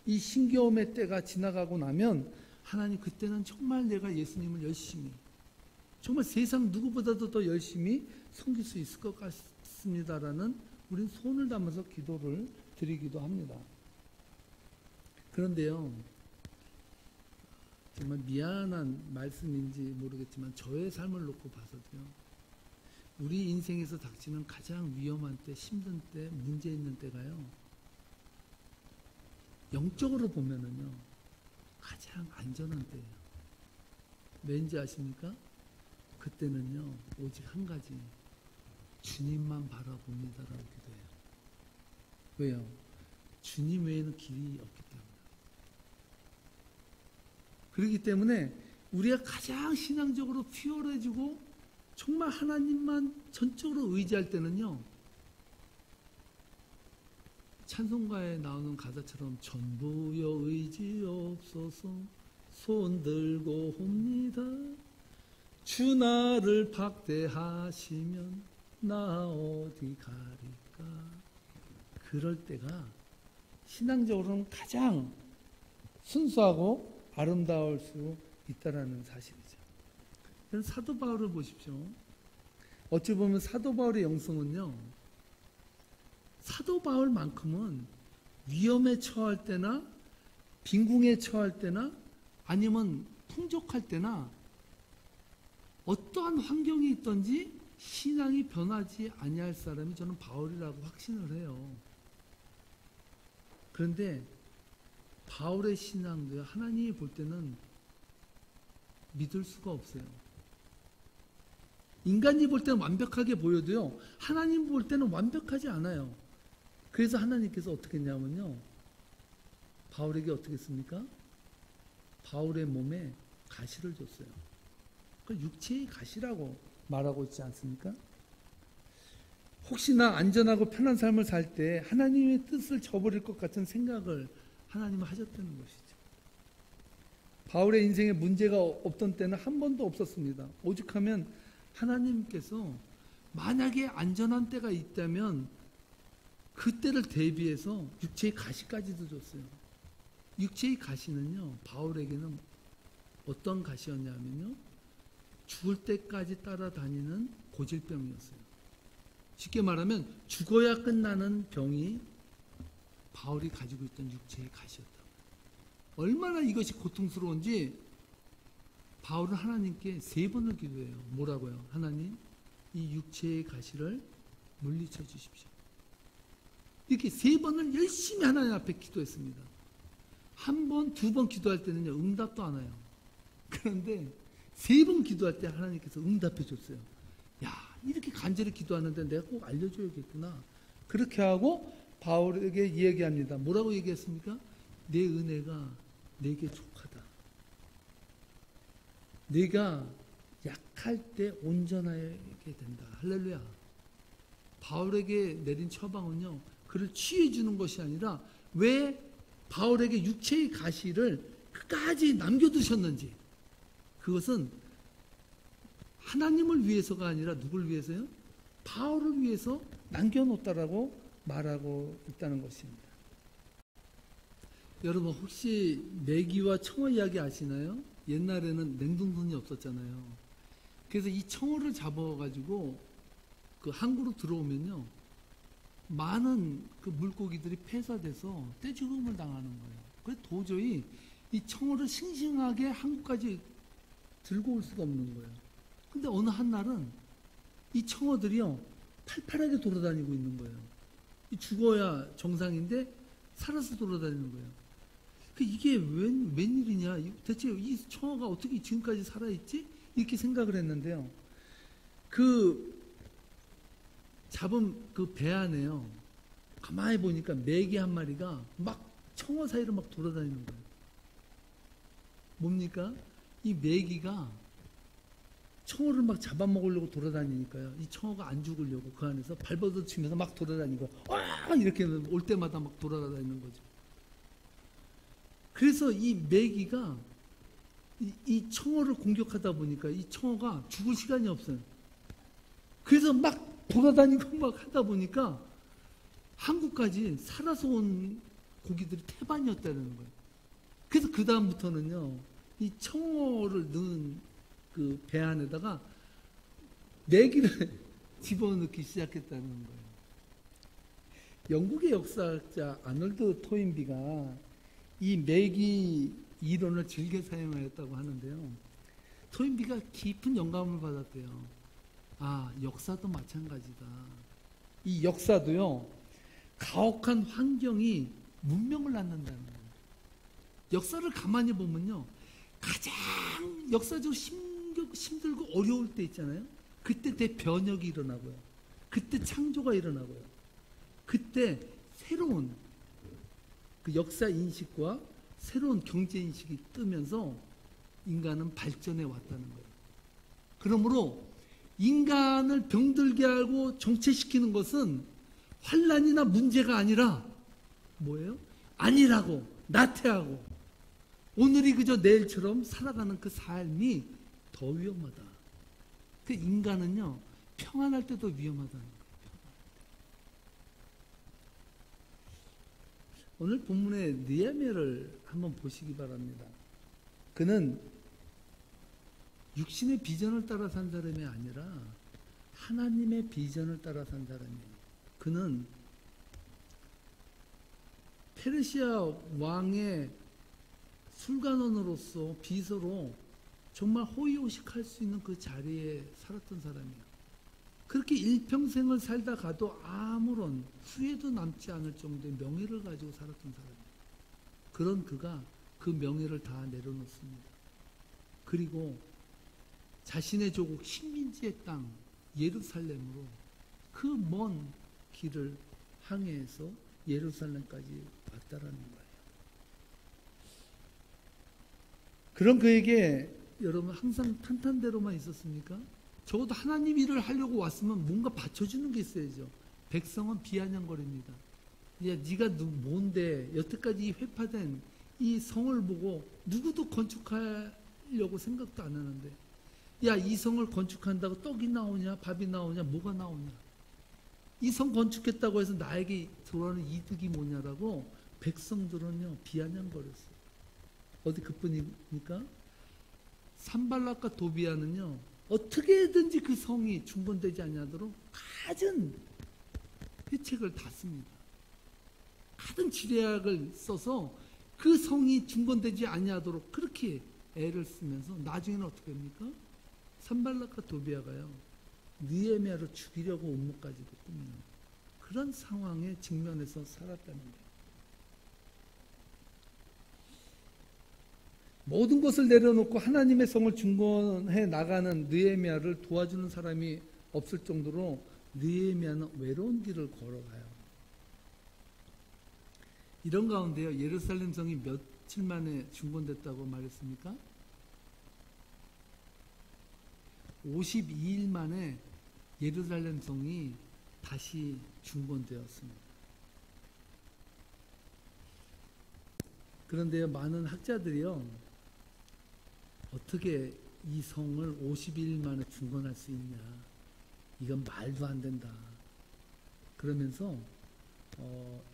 이 힘겨움의 때가 지나가고 나면 하나님, 그때는 정말 내가 예수님을 열심히, 정말 세상 누구보다도 더 열심히 섬길 수 있을 것 같습니다라는 우린 손을 담아서 기도를 드리기도 합니다. 그런데요, 정말 미안한 말씀인지 모르겠지만 저의 삶을 놓고 봐서도요, 우리 인생에서 닥치는 가장 위험한 때, 힘든 때, 문제 있는 때가요, 영적으로 보면은요, 가장 안전한 때예요. 왠지 아십니까? 그때는요, 오직 한 가지, 주님만 바라봅니다라고 기도해요. 왜요? 주님 외에는 길이 없기 때문에. 그렇기 때문에 우리가 가장 신앙적으로 피어해지고 정말 하나님만 전적으로 의지할 때는요, 찬송가에 나오는 가사처럼 전부여 의지없소서 손 들고 옵니다. 주 나를 박대하시면 나 어디 가리까. 그럴 때가 신앙적으로는 가장 순수하고 아름다울 수 있다라는 사실이죠. 사도 바울을 보십시오. 어찌 보면 사도 바울의 영성은요, 사도 바울만큼은 위험에 처할 때나 빈궁에 처할 때나 아니면 풍족할 때나 어떠한 환경이 있든지 신앙이 변하지 아니할 사람이 저는 바울이라고 확신을 해요. 그런데 바울의 신앙도 하나님이 볼 때는 믿을 수가 없어요. 인간이 볼 때는 완벽하게 보여도요, 하나님 볼 때는 완벽하지 않아요. 그래서 하나님께서 어떻게 했냐면요, 바울에게 어떻게 했습니까? 바울의 몸에 가시를 줬어요. 그 육체의 가시라고 말하고 있지 않습니까? 혹시나 안전하고 편한 삶을 살 때 하나님의 뜻을 저버릴 것 같은 생각을 하나님은 하셨다는 것이죠. 바울의 인생에 문제가 없던 때는 한 번도 없었습니다. 오죽하면 하나님께서 만약에 안전한 때가 있다면 그때를 대비해서 육체의 가시까지도 줬어요. 육체의 가시는요, 바울에게는 어떤 가시였냐면요, 죽을 때까지 따라다니는 고질병이었어요. 쉽게 말하면 죽어야 끝나는 병이 바울이 가지고 있던 육체의 가시였다. 얼마나 이것이 고통스러운지 바울은 하나님께 3번을 기도해요. 뭐라고요? 하나님, 이 육체의 가시를 물리쳐 주십시오. 이렇게 3번을 열심히 하나님 앞에 기도했습니다. 1번, 2번 기도할 때는요, 응답도 안 와요. 그런데 3번 기도할 때 하나님께서 응답해 줬어요. 야, 이렇게 간절히 기도하는데 내가 꼭 알려줘야겠구나. 그렇게 하고 바울에게 이야기합니다. 뭐라고 얘기했습니까? 내 은혜가 내게 족하다. 내가 약할 때 온전하게 된다. 할렐루야. 바울에게 내린 처방은요, 그를 치유해 주는 것이 아니라 왜 바울에게 육체의 가시를 끝까지 남겨두셨는지, 그것은 하나님을 위해서가 아니라 누굴 위해서요? 바울을 위해서 남겨놓았다라고 말하고 있다는 것입니다. 여러분, 혹시 메기와 청어 이야기 아시나요? 옛날에는 냉동선이 없었잖아요. 그래서 이 청어를 잡아가지고 그 항구로 들어오면요, 많은 그 물고기들이 폐사돼서 떼죽음을 당하는 거예요. 그래서 도저히 이 청어를 싱싱하게 항구까지 들고 올 수가 없는 거예요. 근데 어느 한날은 이 청어들이요, 팔팔하게 돌아다니고 있는 거예요. 죽어야 정상인데 살아서 돌아다니는 거예요. 이게 웬일이냐? 대체 이 청어가 어떻게 지금까지 살아있지? 이렇게 생각을 했는데요. 잡은 그 배 안에요. 가만히 보니까 메기 한 마리가 막 청어 사이로 막 돌아다니는 거예요. 뭡니까? 이 메기가 청어를 막 잡아먹으려고 돌아다니니까요. 이 청어가 안 죽으려고 그 안에서 발버둥 치면서 막 돌아다니고, 와! 이렇게 올 때마다 막 돌아다니는 거죠. 그래서 이 메기가 이 청어를 공격하다 보니까 이 청어가 죽을 시간이 없어요. 그래서 막 돌아다니고 막 하다 보니까 한국까지 살아서 온 고기들이 태반이었다는 거예요. 그래서 그 다음부터는요, 이 청어를 넣은 그 배 안에다가 메기를 집어넣기 시작했다는 거예요. 영국의 역사학자 아놀드 토인비가 이 메기 이론을 즐겨 사용하였다고 하는데요. 토인비가 깊은 영감을 받았대요. 아, 역사도 마찬가지다. 이 역사도요, 가혹한 환경이 문명을 낳는다는 거예요. 역사를 가만히 보면요, 가장 역사적으로 힘들고 어려울 때 있잖아요. 그때 대변혁이 일어나고요. 그때 창조가 일어나고요. 그때 새로운 그 역사 인식과 새로운 경제 인식이 뜨면서 인간은 발전해 왔다는 거예요. 그러므로 인간을 병들게 하고 정체시키는 것은 환난이나 문제가 아니라 뭐예요? 아니라고 나태하고 오늘이 그저 내일처럼 살아가는 그 삶이 더 위험하다. 그 인간은요, 평안할 때도 위험하다는 거예요. 오늘 본문의 느헤미야를 한번 보시기 바랍니다. 그는 육신의 비전을 따라 산 사람이 아니라 하나님의 비전을 따라 산 사람이에요. 그는 페르시아 왕의 술관원으로서 비서로 정말 호의호식할 수 있는 그 자리에 살았던 사람이에요. 그렇게 일평생을 살다 가도 아무런 후회도 남지 않을 정도의 명예를 가지고 살았던 사람이에요. 그런 그가 그 명예를 다 내려놓습니다. 그리고 자신의 조국 식민지의 땅 예루살렘으로 그 먼 길을 항해해서 예루살렘까지 왔다라는 거예요. 그런 그에게 여러분 항상 탄탄대로만 있었습니까? 적어도 하나님 일을 하려고 왔으면 뭔가 받쳐주는 게 있어야죠. 백성은 비아냥거립니다. 야, 네가 뭔데 여태까지 회파된 이 성을 보고 누구도 건축하려고 생각도 안 하는데, 야, 이 성을 건축한다고 떡이 나오냐 밥이 나오냐 뭐가 나오냐, 이 성 건축했다고 해서 나에게 들어오는 이득이 뭐냐라고 백성들은요 비아냥거렸어요. 어디 그뿐입니까? 산발락과 도비아는요 어떻게든지 그 성이 중건되지 않도록 갖은 혜책을 다 씁니다. 갖은 지략을 써서 그 성이 중건되지 아니하도록 그렇게 애를 쓰면서 나중에는 어떻게 합니까? 산발락과 도비아가요 느헤미야를 죽이려고 음모까지도 꾸미는 그런 상황에 직면해서 살았다는 거예요. 모든 것을 내려놓고 하나님의 성을 중건해 나가는 느헤미야를 도와주는 사람이 없을 정도로 느헤미야는 외로운 길을 걸어가요. 이런 가운데요, 예루살렘 성이 며칠 만에 중건됐다고 말했습니까? 52일 만에 예루살렘 성이 다시 중건되었습니다. 그런데요, 많은 학자들이요, 어떻게 이 성을 52일 만에 중건할 수 있냐, 이건 말도 안 된다. 그러면서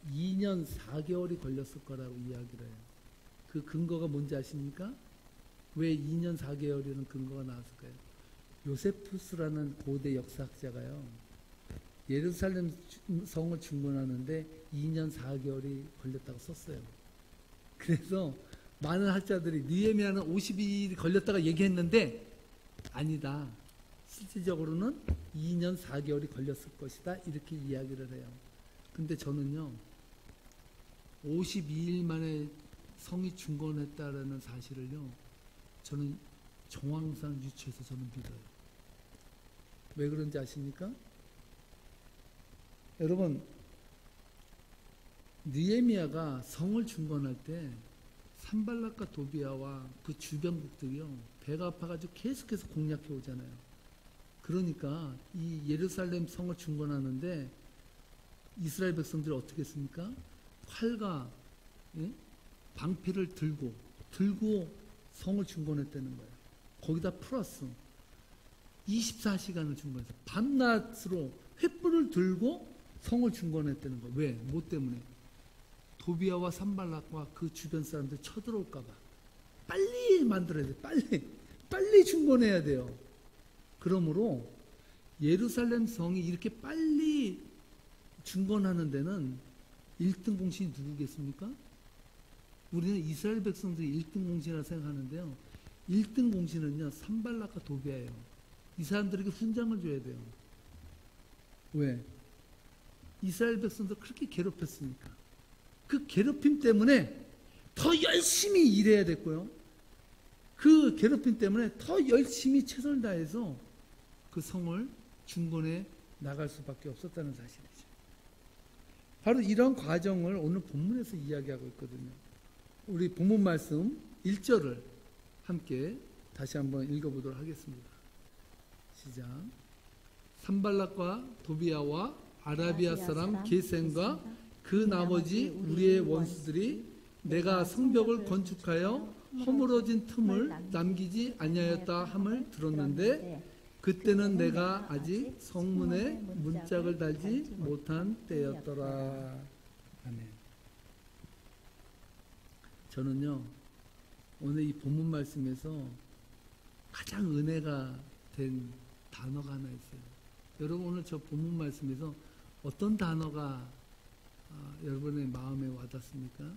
2년 4개월이 걸렸을 거라고 이야기를 해요. 그 근거가 뭔지 아십니까? 왜 2년 4개월이라는 근거가 나왔을까요? 요세푸스라는 고대 역사학자가요, 예루살렘 성을 중건하는데 2년 4개월이 걸렸다고 썼어요. 그래서 많은 학자들이 느헤미야는 52일이 걸렸다가 얘기했는데 아니다, 실질적으로는 2년 4개월이 걸렸을 것이다, 이렇게 이야기를 해요. 근데 저는요 52일 만에 성이 중건했다라는 사실을요 저는 정황상 유추해서 저는 믿어요. 왜 그런지 아십니까? 여러분, 느헤미야가 성을 중건할 때 산발락과 도비아와 그 주변국들이요, 배가 아파가지고 계속해서 공략해 오잖아요. 그러니까 이 예루살렘 성을 중건하는데 이스라엘 백성들이 어떻게 했습니까? 활과 방패를 들고 성을 중건했다는 거예요. 거기다 플러스 24시간을 중건해서 밤낮으로 횃불을 들고 성을 중건했다는 거예요. 왜? 뭐 때문에? 도비아와 산발락과 그 주변 사람들 쳐들어올까봐 빨리 만들어야 돼. 빨리 중건해야 돼요. 그러므로 예루살렘 성이 이렇게 빨리 중건하는 데는 1등 공신이 누구겠습니까? 우리는 이스라엘 백성들이 1등 공신이라고 생각하는데요. 1등 공신은요, 산발락과 도비아예요. 이 사람들에게 훈장을 줘야 돼요. 왜? 이스라엘 백성들 그렇게 괴롭혔으니까. 그 괴롭힘 때문에 더 열심히 일해야 됐고요. 그 괴롭힘 때문에 더 열심히 최선을 다해서 그 성을 중건해 나갈 수밖에 없었다는 사실이죠. 바로 이런 과정을 오늘 본문에서 이야기하고 있거든요. 우리 본문 말씀 1절을 함께 다시 한번 읽어보도록 하겠습니다. 시작. 산발락과 도비아와 아라비아 사람 게셈과 그 나머지 우리의 원수들이 내가 성벽을 건축하여 허물어진 틈을 남기지 아니하였다 함을 들었는데 그때는 내가 아직 성문에 문짝을 달지 못한 때였더라. 아멘. 저는요, 오늘 이 본문 말씀에서 가장 은혜가 된 단어가 하나 있어요. 여러분, 오늘 저 본문 말씀에서 어떤 단어가 여러분의 마음에 와닿습니까?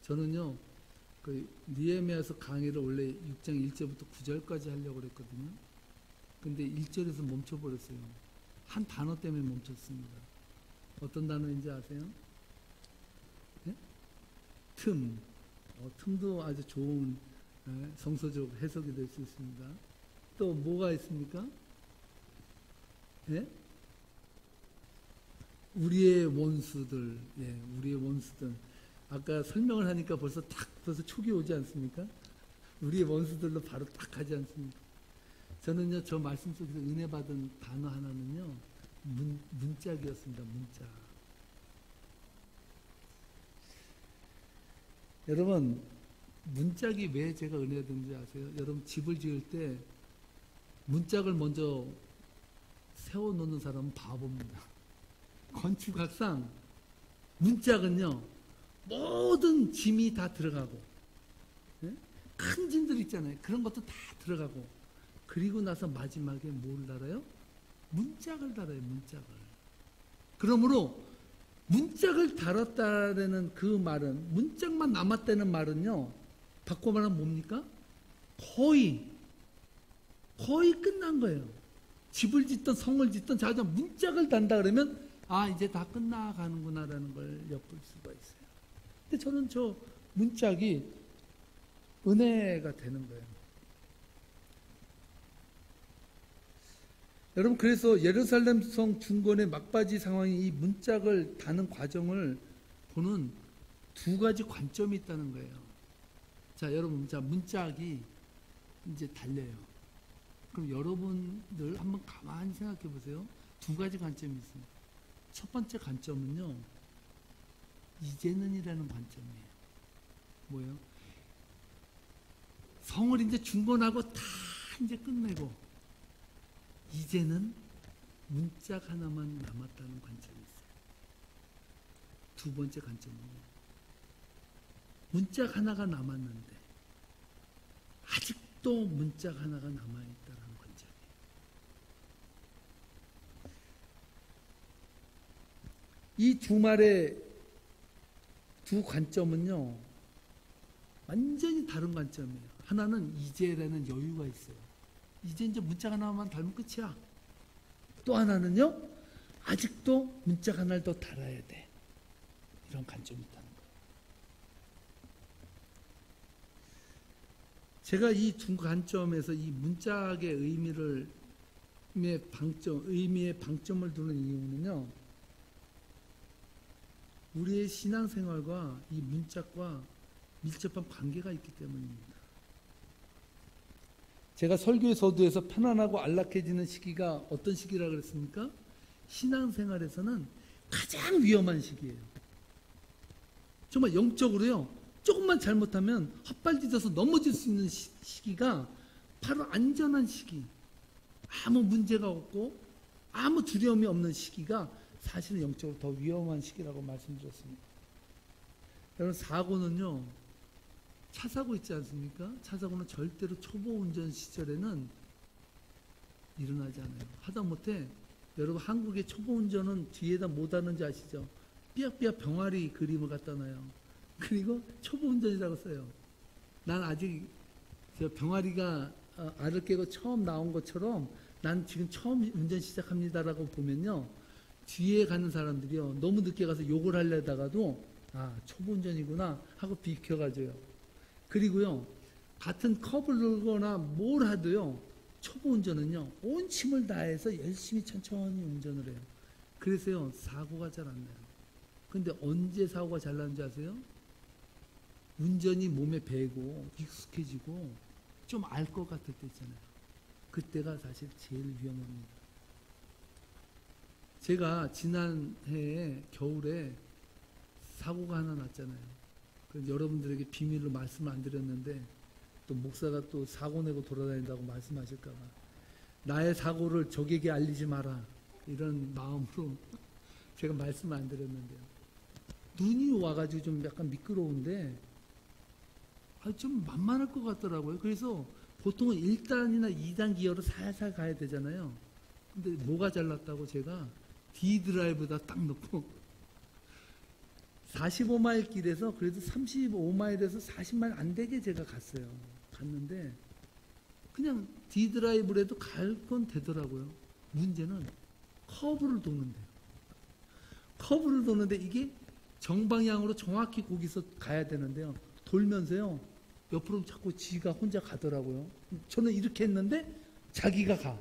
저는요, 그 느헤미야서 강의를 원래 6장 1절부터 9절까지 하려고 그랬거든요. 근데 1절에서 멈춰버렸어요. 한 단어 때문에 멈췄습니다. 어떤 단어인지 아세요? 네? 틈. 틈도 아주 좋은 성서적 해석이 될 수 있습니다. 또 뭐가 있습니까? 네? 우리의 원수들. 예, 우리의 원수들. 아까 설명을 하니까 벌써 촉이 오지 않습니까? 우리의 원수들로 바로 딱 가지 않습니까? 저는요, 저 말씀 속에서 은혜 받은 단어 하나는요, 문짝이었습니다. 문짝. 여러분, 문짝이 왜 제가 은혜가 된지 아세요? 여러분, 집을 지을 때 문짝을 먼저 세워놓는 사람은 바보입니다. 건축학상 문짝은요, 모든 짐이 다 들어가고, 네? 큰 짐들 있잖아요. 그런 것도 다 들어가고, 그리고 나서 마지막에 뭘 달아요? 문짝을 달아요. 문짝을. 그러므로 문짝을 달았다는 그 말은, 문짝만 남았다는 말은요, 바꿔 말하면 뭡니까? 거의 끝난 거예요. 집을 짓든 성을 짓든 자기가 문짝을 단다 그러면 이제 다 끝나가는구나라는 걸 엿볼 수가 있어요. 근데 저는 저 문짝이 은혜가 되는 거예요. 여러분, 그래서 예루살렘 성 중건의 막바지 상황이 이 문짝을 다는 과정을 보는 두 가지 관점이 있다는 거예요. 자, 여러분, 문짝이 이제 달려요. 그럼 여러분들 한번 가만히 생각해 보세요. 두 가지 관점이 있습니다. 첫 번째 관점은요, 이제는이라는 관점이에요. 뭐예요? 성을 이제 중건하고 다 이제 끝내고, 이제는 문짝 하나만 남았다는 관점이 있어요. 두 번째 관점은요, 문짝 하나가 남았는데 아직도 문짝 하나가 남아있다는 관점이에요. 이 두 말의 두 관점은요, 완전히 다른 관점이에요. 하나는 이제라는 여유가 있어요. 이제 문짝 하나만 달면 끝이야. 또 하나는요, 아직도 문짝 하나를 더 달아야 돼. 이런 관점이 있다는 거예요. 제가 이 두 관점에서 이 문짝의 의미의 방점을 두는 이유는요, 우리의 신앙생활과 이 문짝과 밀접한 관계가 있기 때문입니다. 제가 설교의 서두에서 편안하고 안락해지는 시기가 어떤 시기라 그랬습니까? 신앙생활에서는 가장 위험한 시기예요. 정말 영적으로요, 조금만 잘못하면 헛발디뎌서 넘어질 수 있는 시기가 바로 안전한 시기, 아무 문제가 없고 아무 두려움이 없는 시기가 사실은 영적으로 더 위험한 시기라고 말씀드렸습니다. 여러분, 사고는요, 차 사고 있지 않습니까? 차 사고는 절대로 초보 운전 시절에는 일어나지 않아요. 하다못해 여러분, 한국의 초보 운전은 뒤에다 뭐 다는지 아시죠? 삐약삐약 병아리 그림을 갖다 놔요. 그리고 초보 운전이라고 써요. 난 아직 저 병아리가 알을 깨고 처음 나온 것처럼 난 지금 처음 운전 시작합니다라고 보면요, 뒤에 가는 사람들이요, 너무 늦게 가서 욕을 하려다가도 아, 초보 운전이구나 하고 비켜가줘요. 그리고요, 같은 컵을 들거나 뭘 하도요, 초보 운전은요, 온 힘을 다해서 열심히 천천히 운전을 해요. 그래서요, 사고가 잘 안 나요. 근데 언제 사고가 잘 나는지 아세요? 운전이 몸에 배고 익숙해지고 좀 알 것 같을 때 있잖아요. 그때가 사실 제일 위험합니다. 제가 지난해 겨울에 사고가 하나 났잖아요. 그래서 여러분들에게 비밀로 말씀을 안 드렸는데 또 목사가 또 사고 내고 돌아다닌다고 말씀하실까 봐 나의 사고를 적에게 알리지 마라, 이런 마음으로 제가 말씀을 안 드렸는데요. 눈이 와가지고 좀 약간 미끄러운데 좀 만만할 것 같더라고요. 그래서 보통은 1단이나 2단 기어로 살살 가야 되잖아요. 근데 뭐가 잘났다고 제가 D드라이브에다 딱 넣고 45마일 길에서 그래도 35마일에서 40마일 안 되게 제가 갔어요. 갔는데 그냥 D드라이브로 해도 갈 건 되더라고요. 문제는 커브를 도는데요. 커브를 도는데 이게 정방향으로 정확히 거기서 가야 되는데요. 돌면서요, 옆으로 자꾸 지가 혼자 가더라고요. 저는 이렇게 했는데 자기가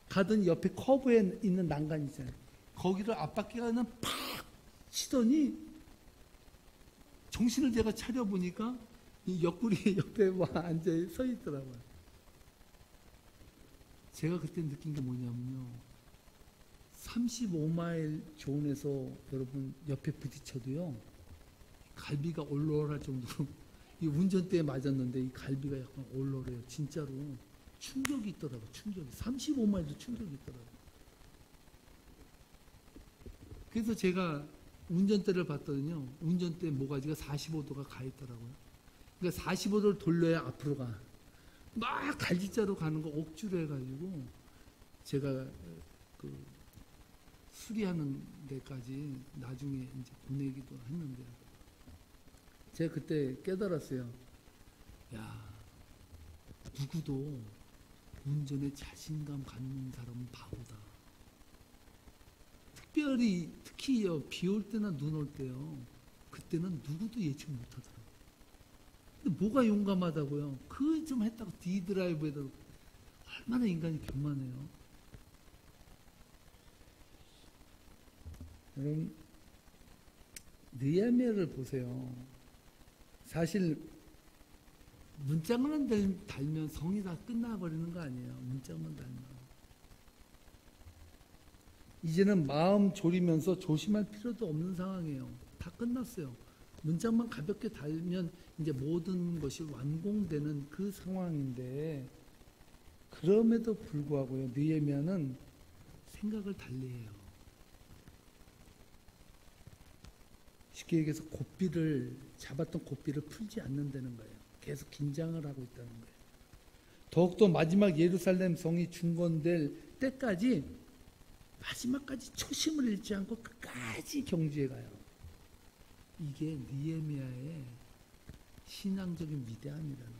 가더니 옆에 커브에 있는 난간이 있잖아요. 거기를 앞바퀴가 그냥 팍 치더니 정신을 제가 차려보니까 이 옆구리 옆에 앉아 서 있더라고요. 제가 그때 느낀 게 뭐냐면요, 35마일 존에서 여러분 옆에 부딪혀도요, 갈비가 올라올 정도로 이 운전대에 맞았는데 이 갈비가 약간 올라오래요. 진짜로 충격이 있더라고요. 충격이 35마일도 충격이 있더라고요. 그래서 제가 운전대를 봤더니요, 운전대 모가지가 45도가 가 있더라고요. 그러니까 45도를 돌려야 앞으로 가. 막 갈지자로 가는 거 억지로 해가지고 제가 그 수리하는 데까지 나중에 이제 보내기도 했는데요. 제가 그때 깨달았어요. 야, 누구도 운전에 자신감 갖는 사람은 바보다. 특히 비 올 때나 눈 올 때요, 그때는 누구도 예측 못하더라고요. 근데 뭐가 용감하다고요? 그 좀 했다고 D드라이브에다. 얼마나 인간이 교만해요. 여러분, 느헤미야를 보세요. 사실 문짝만 달면 성이 다 끝나버리는 거 아니에요. 문짝만 달면. 이제는 마음 졸이면서 조심할 필요도 없는 상황이에요. 다 끝났어요. 문짝만 가볍게 달면 이제 모든 것이 완공되는 그 상황인데, 그럼에도 불구하고요, 느헤미야는 생각을 달리해요. 쉽게 얘기해서 고삐를 잡았던 고삐를 풀지 않는다는 거예요. 계속 긴장을 하고 있다는 거예요. 더욱더 마지막 예루살렘 성이 중건될 때까지 마지막까지 초심을 잃지 않고 끝까지 경주해 가요. 이게 느헤미야의 신앙적인 위대함이라는 거예요.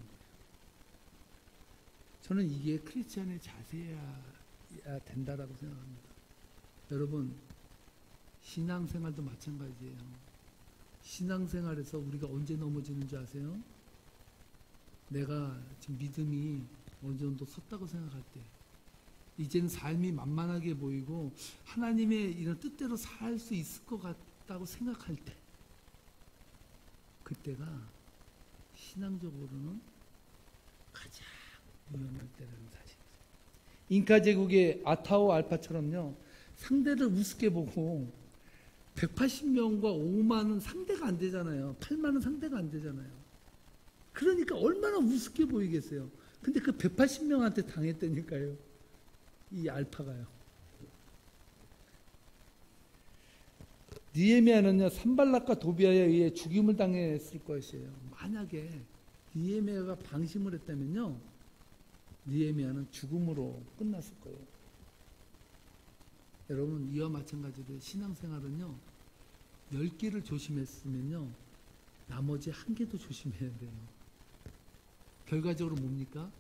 저는 이게 크리스찬의 자세여야 된다라고 생각합니다. 여러분, 신앙생활도 마찬가지예요. 신앙생활에서 우리가 언제 넘어지는 줄 아세요? 내가 지금 믿음이 어느 정도 섰다고 생각할 때, 이제는 삶이 만만하게 보이고 하나님의 이런 뜻대로 살 수 있을 것 같다고 생각할 때, 그때가 신앙적으로는 가장 위험할 때라는 사실이죠. 잉카 제국의 아타오 알파처럼요, 상대를 우습게 보고 180명과 5만은 상대가 안 되잖아요. 8만은 상대가 안 되잖아요. 그러니까 얼마나 우습게 보이겠어요. 근데 그 180명한테 당했다니까요. 이 알파가요. 느헤미야는요, 산발락과 도비아에 의해 죽임을 당했을 것이에요. 만약에 느헤미야가 방심을 했다면요, 느헤미야는 죽음으로 끝났을 거예요. 여러분, 이와 마찬가지로 신앙생활은요, 10개를 조심했으면요, 나머지 1개도 조심해야 돼요. 결과적으로 뭡니까?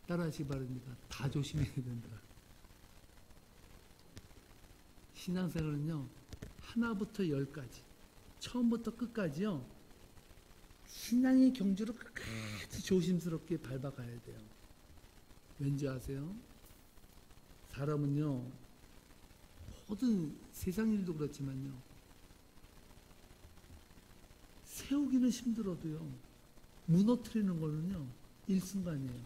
따라하시기 바랍니다. 다 조심해야 된다. 신앙생활은요, 하나부터 10까지, 처음부터 끝까지요, 신앙의 경주를 끝까지 조심스럽게 밟아가야 돼요. 왠지 아세요? 사람은요, 모든 세상 일도 그렇지만요, 세우기는 힘들어도요, 무너뜨리는 거는요, 일순간이에요.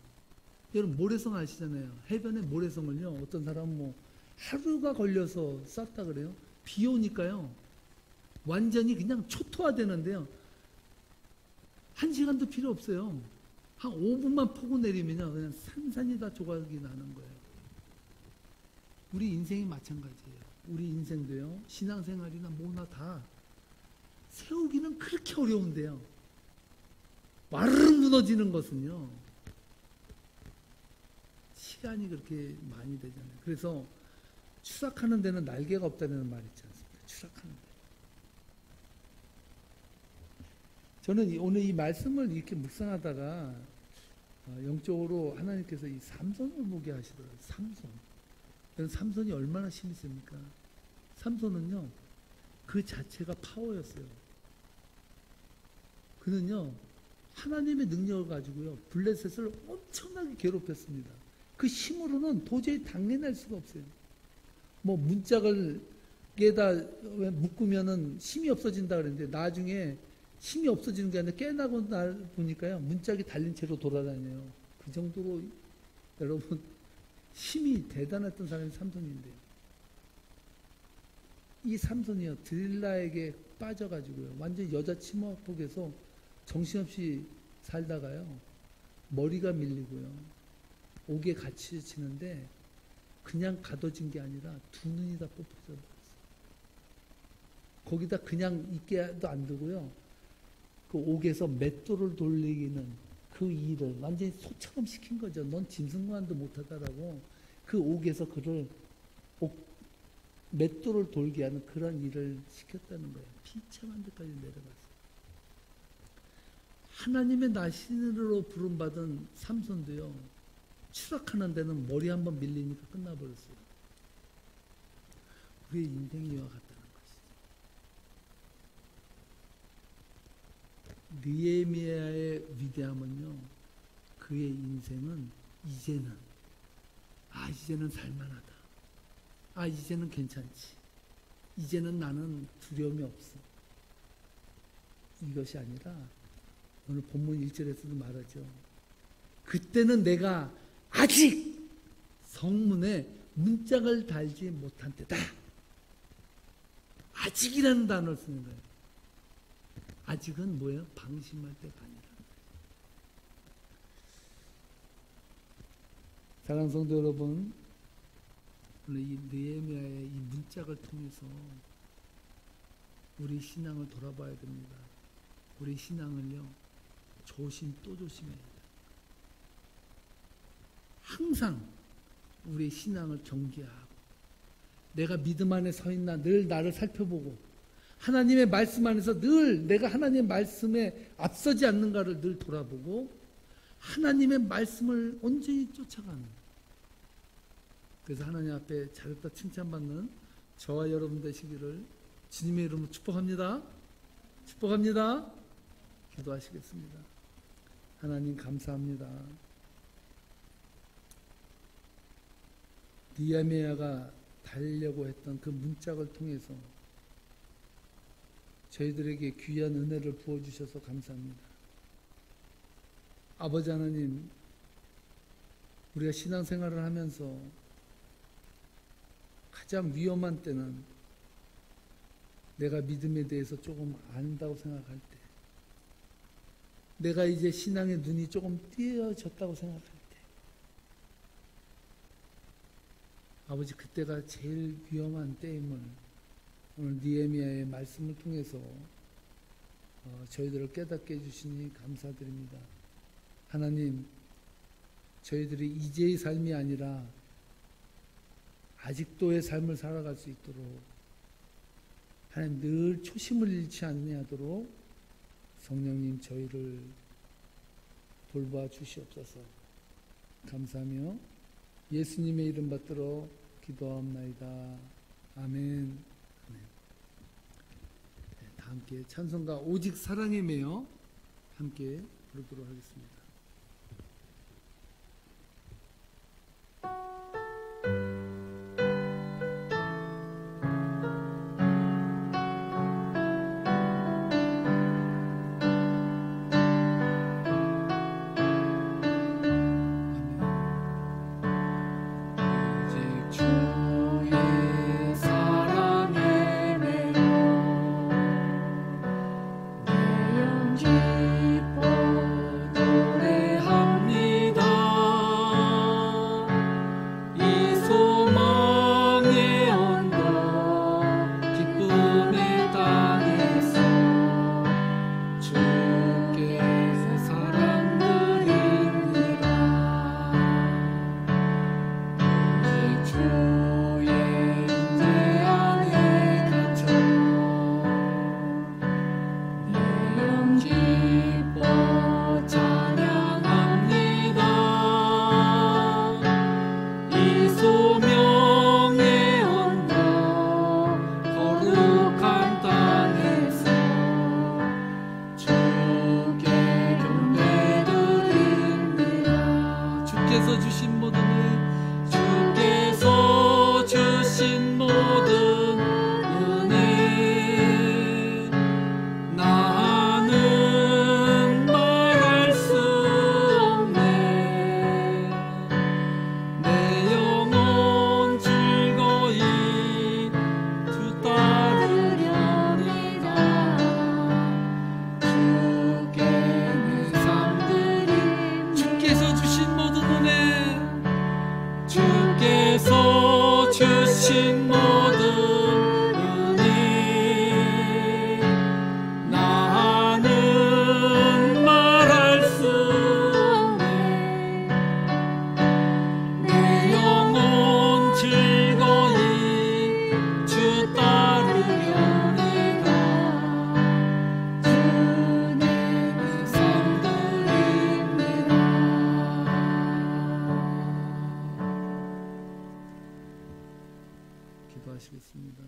여러분, 모래성 아시잖아요. 해변의 모래성을요, 어떤 사람은 뭐 하루가 걸려서 쌌다 그래요. 비 오니까요, 완전히 그냥 초토화되는데요, 1시간도 필요 없어요. 한 5분만 폭우 내리면요, 그냥 산산이 다 조각이 나는 거예요. 우리 인생이 마찬가지예요. 우리 인생도요, 신앙생활이나 뭐나 다 세우기는 그렇게 어려운데요, 와르르 무너지는 것은요, 시간이 그렇게 많이 되잖아요. 그래서 추락하는 데는 날개가 없다는 말 있지 않습니까? 추락하는 데. 저는 오늘 이 말씀을 이렇게 묵상하다가 영적으로 하나님께서 이 삼손을 보게 하시더라고요. 삼손. 삼손이 얼마나 힘이 셉니까? 삼손은요, 그 자체가 파워였어요. 그는요, 하나님의 능력을 가지고요, 블레셋을 엄청나게 괴롭혔습니다. 그 힘으로는 도저히 당해낼 수가 없어요. 뭐 문짝을 깨다 묶으면은 힘이 없어진다 그랬는데, 나중에 힘이 없어지는 게 아니라 깨나고 보니까요, 문짝이 달린 채로 돌아다녀요. 그 정도로 여러분 힘이 대단했던 사람이 삼손인데요. 이 삼손이요, 드릴라에게 빠져가지고요, 완전 여자 치마폭에서 정신없이 살다가요, 머리가 밀리고요, 옥에 같이 치는데 그냥 가둬진 게 아니라 2눈이 다 뽑혀져 버렸어요. 거기다 그냥 있게도 안 두고요, 그 옥에서 맷돌을 돌리기는 그 일을 완전히 소처럼 시킨 거죠. 넌 짐승만도 못하다라고 그 옥에서 그를 맷돌을 돌게 하는 그런 일을 시켰다는 거예요. 비참한 데까지 내려갔어요. 하나님의 나신으로 부름받은 삼손도요, 추락하는 데는 머리 한번 밀리니까 끝나버렸어요. 우리의 인생이 이와 같다는 것이죠. 느헤미야의 위대함은요, 그의 인생은 이제는 살만하다. 이제는 괜찮지. 이제는 나는 두려움이 없어. 이것이 아니라 오늘 본문 1절에서도 말하죠. 그때는 내가 아직 성문에 문짝을 달지 못한 때다. 아직이라는 단어를 쓰는 거예요. 아직은 뭐예요? 방심할 때가 아니라. 사랑하는 성도 여러분, 오늘 이 느헤미야의 이 문짝을 통해서 우리 신앙을 돌아봐야 됩니다. 우리 신앙을요, 조심 또 조심해야 돼요. 항상 우리 신앙을 경계하고, 내가 믿음 안에 서 있나 늘 나를 살펴보고, 하나님의 말씀 안에서 늘 내가 하나님의 말씀에 앞서지 않는가를 늘 돌아보고, 하나님의 말씀을 온전히 쫓아가는, 그래서 하나님 앞에 잘했다 칭찬받는 저와 여러분 되시기를 주님의 이름으로 축복합니다. 축복합니다. 기도하시겠습니다. 하나님 감사합니다. 느헤미야가 달려고 했던 그 문짝을 통해서 저희들에게 귀한 은혜를 부어주셔서 감사합니다. 아버지 하나님, 우리가 신앙생활을 하면서 가장 위험한 때는 내가 믿음에 대해서 조금 안다고 생각할 때, 내가 이제 신앙의 눈이 조금 띄어졌다고 생각할 때, 아버지, 그때가 제일 위험한 때임을 오늘 느헤미야의 말씀을 통해서 저희들을 깨닫게 해주시니 감사드립니다. 하나님, 저희들이 이제의 삶이 아니라 아직도의 삶을 살아갈 수 있도록 하나님 늘 초심을 잃지 아니하도록 성령님 저희를 돌봐 주시옵소서. 감사하며 예수님의 이름 받들어 기도하옵나이다. 아멘. 다 함께 찬송가 오직 사랑에 매여 함께 부르도록 하겠습니다. 주신 모든 은혜 나는 말할 수 없네. 내 영혼 즐거이 주 따르려니가 주님의 삶 드립니다. 기도하시겠습니다.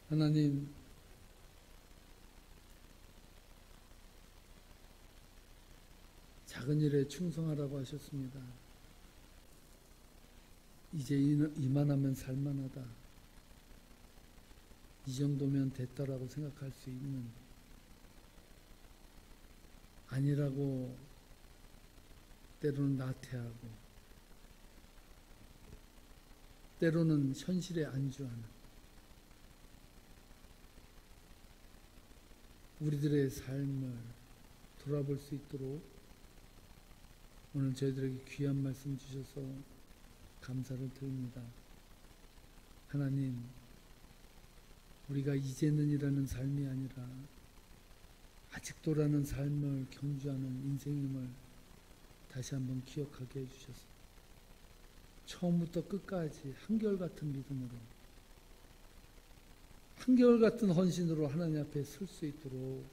하나님, 작은 일에 충성하라고 하셨습니다. 이제 이만하면 살만하다, 이 정도면 됐다라고 생각할 수 있는, 아니라고 때로는 나태하고 때로는 현실에 안주하는 우리들의 삶을 돌아볼 수 있도록 오늘 저희들에게 귀한 말씀 주셔서 감사를 드립니다. 하나님, 우리가 이제는이라는 삶이 아니라 아직도라는 삶을 경주하는 인생임을 다시 한번 기억하게 해주셔서 처음부터 끝까지 한결같은 믿음으로, 한결같은 헌신으로 하나님 앞에 설 수 있도록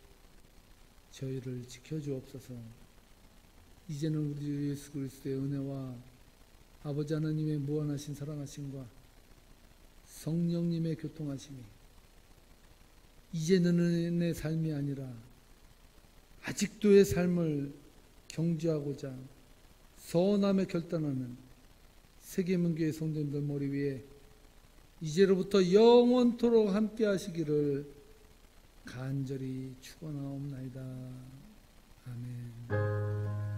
저희를 지켜주옵소서. 이제는 우리 주 예수 그리스도의 은혜와 아버지 하나님의 무한하신 사랑하심과 성령님의 교통하심이 이제는 내 삶이 아니라 아직도의 삶을 경주하고자 선함에 결단하는 세계문교회 성도님들 머리 위에 이제로부터 영원토록 함께 하시기를 간절히 축원하옵나이다. 아멘.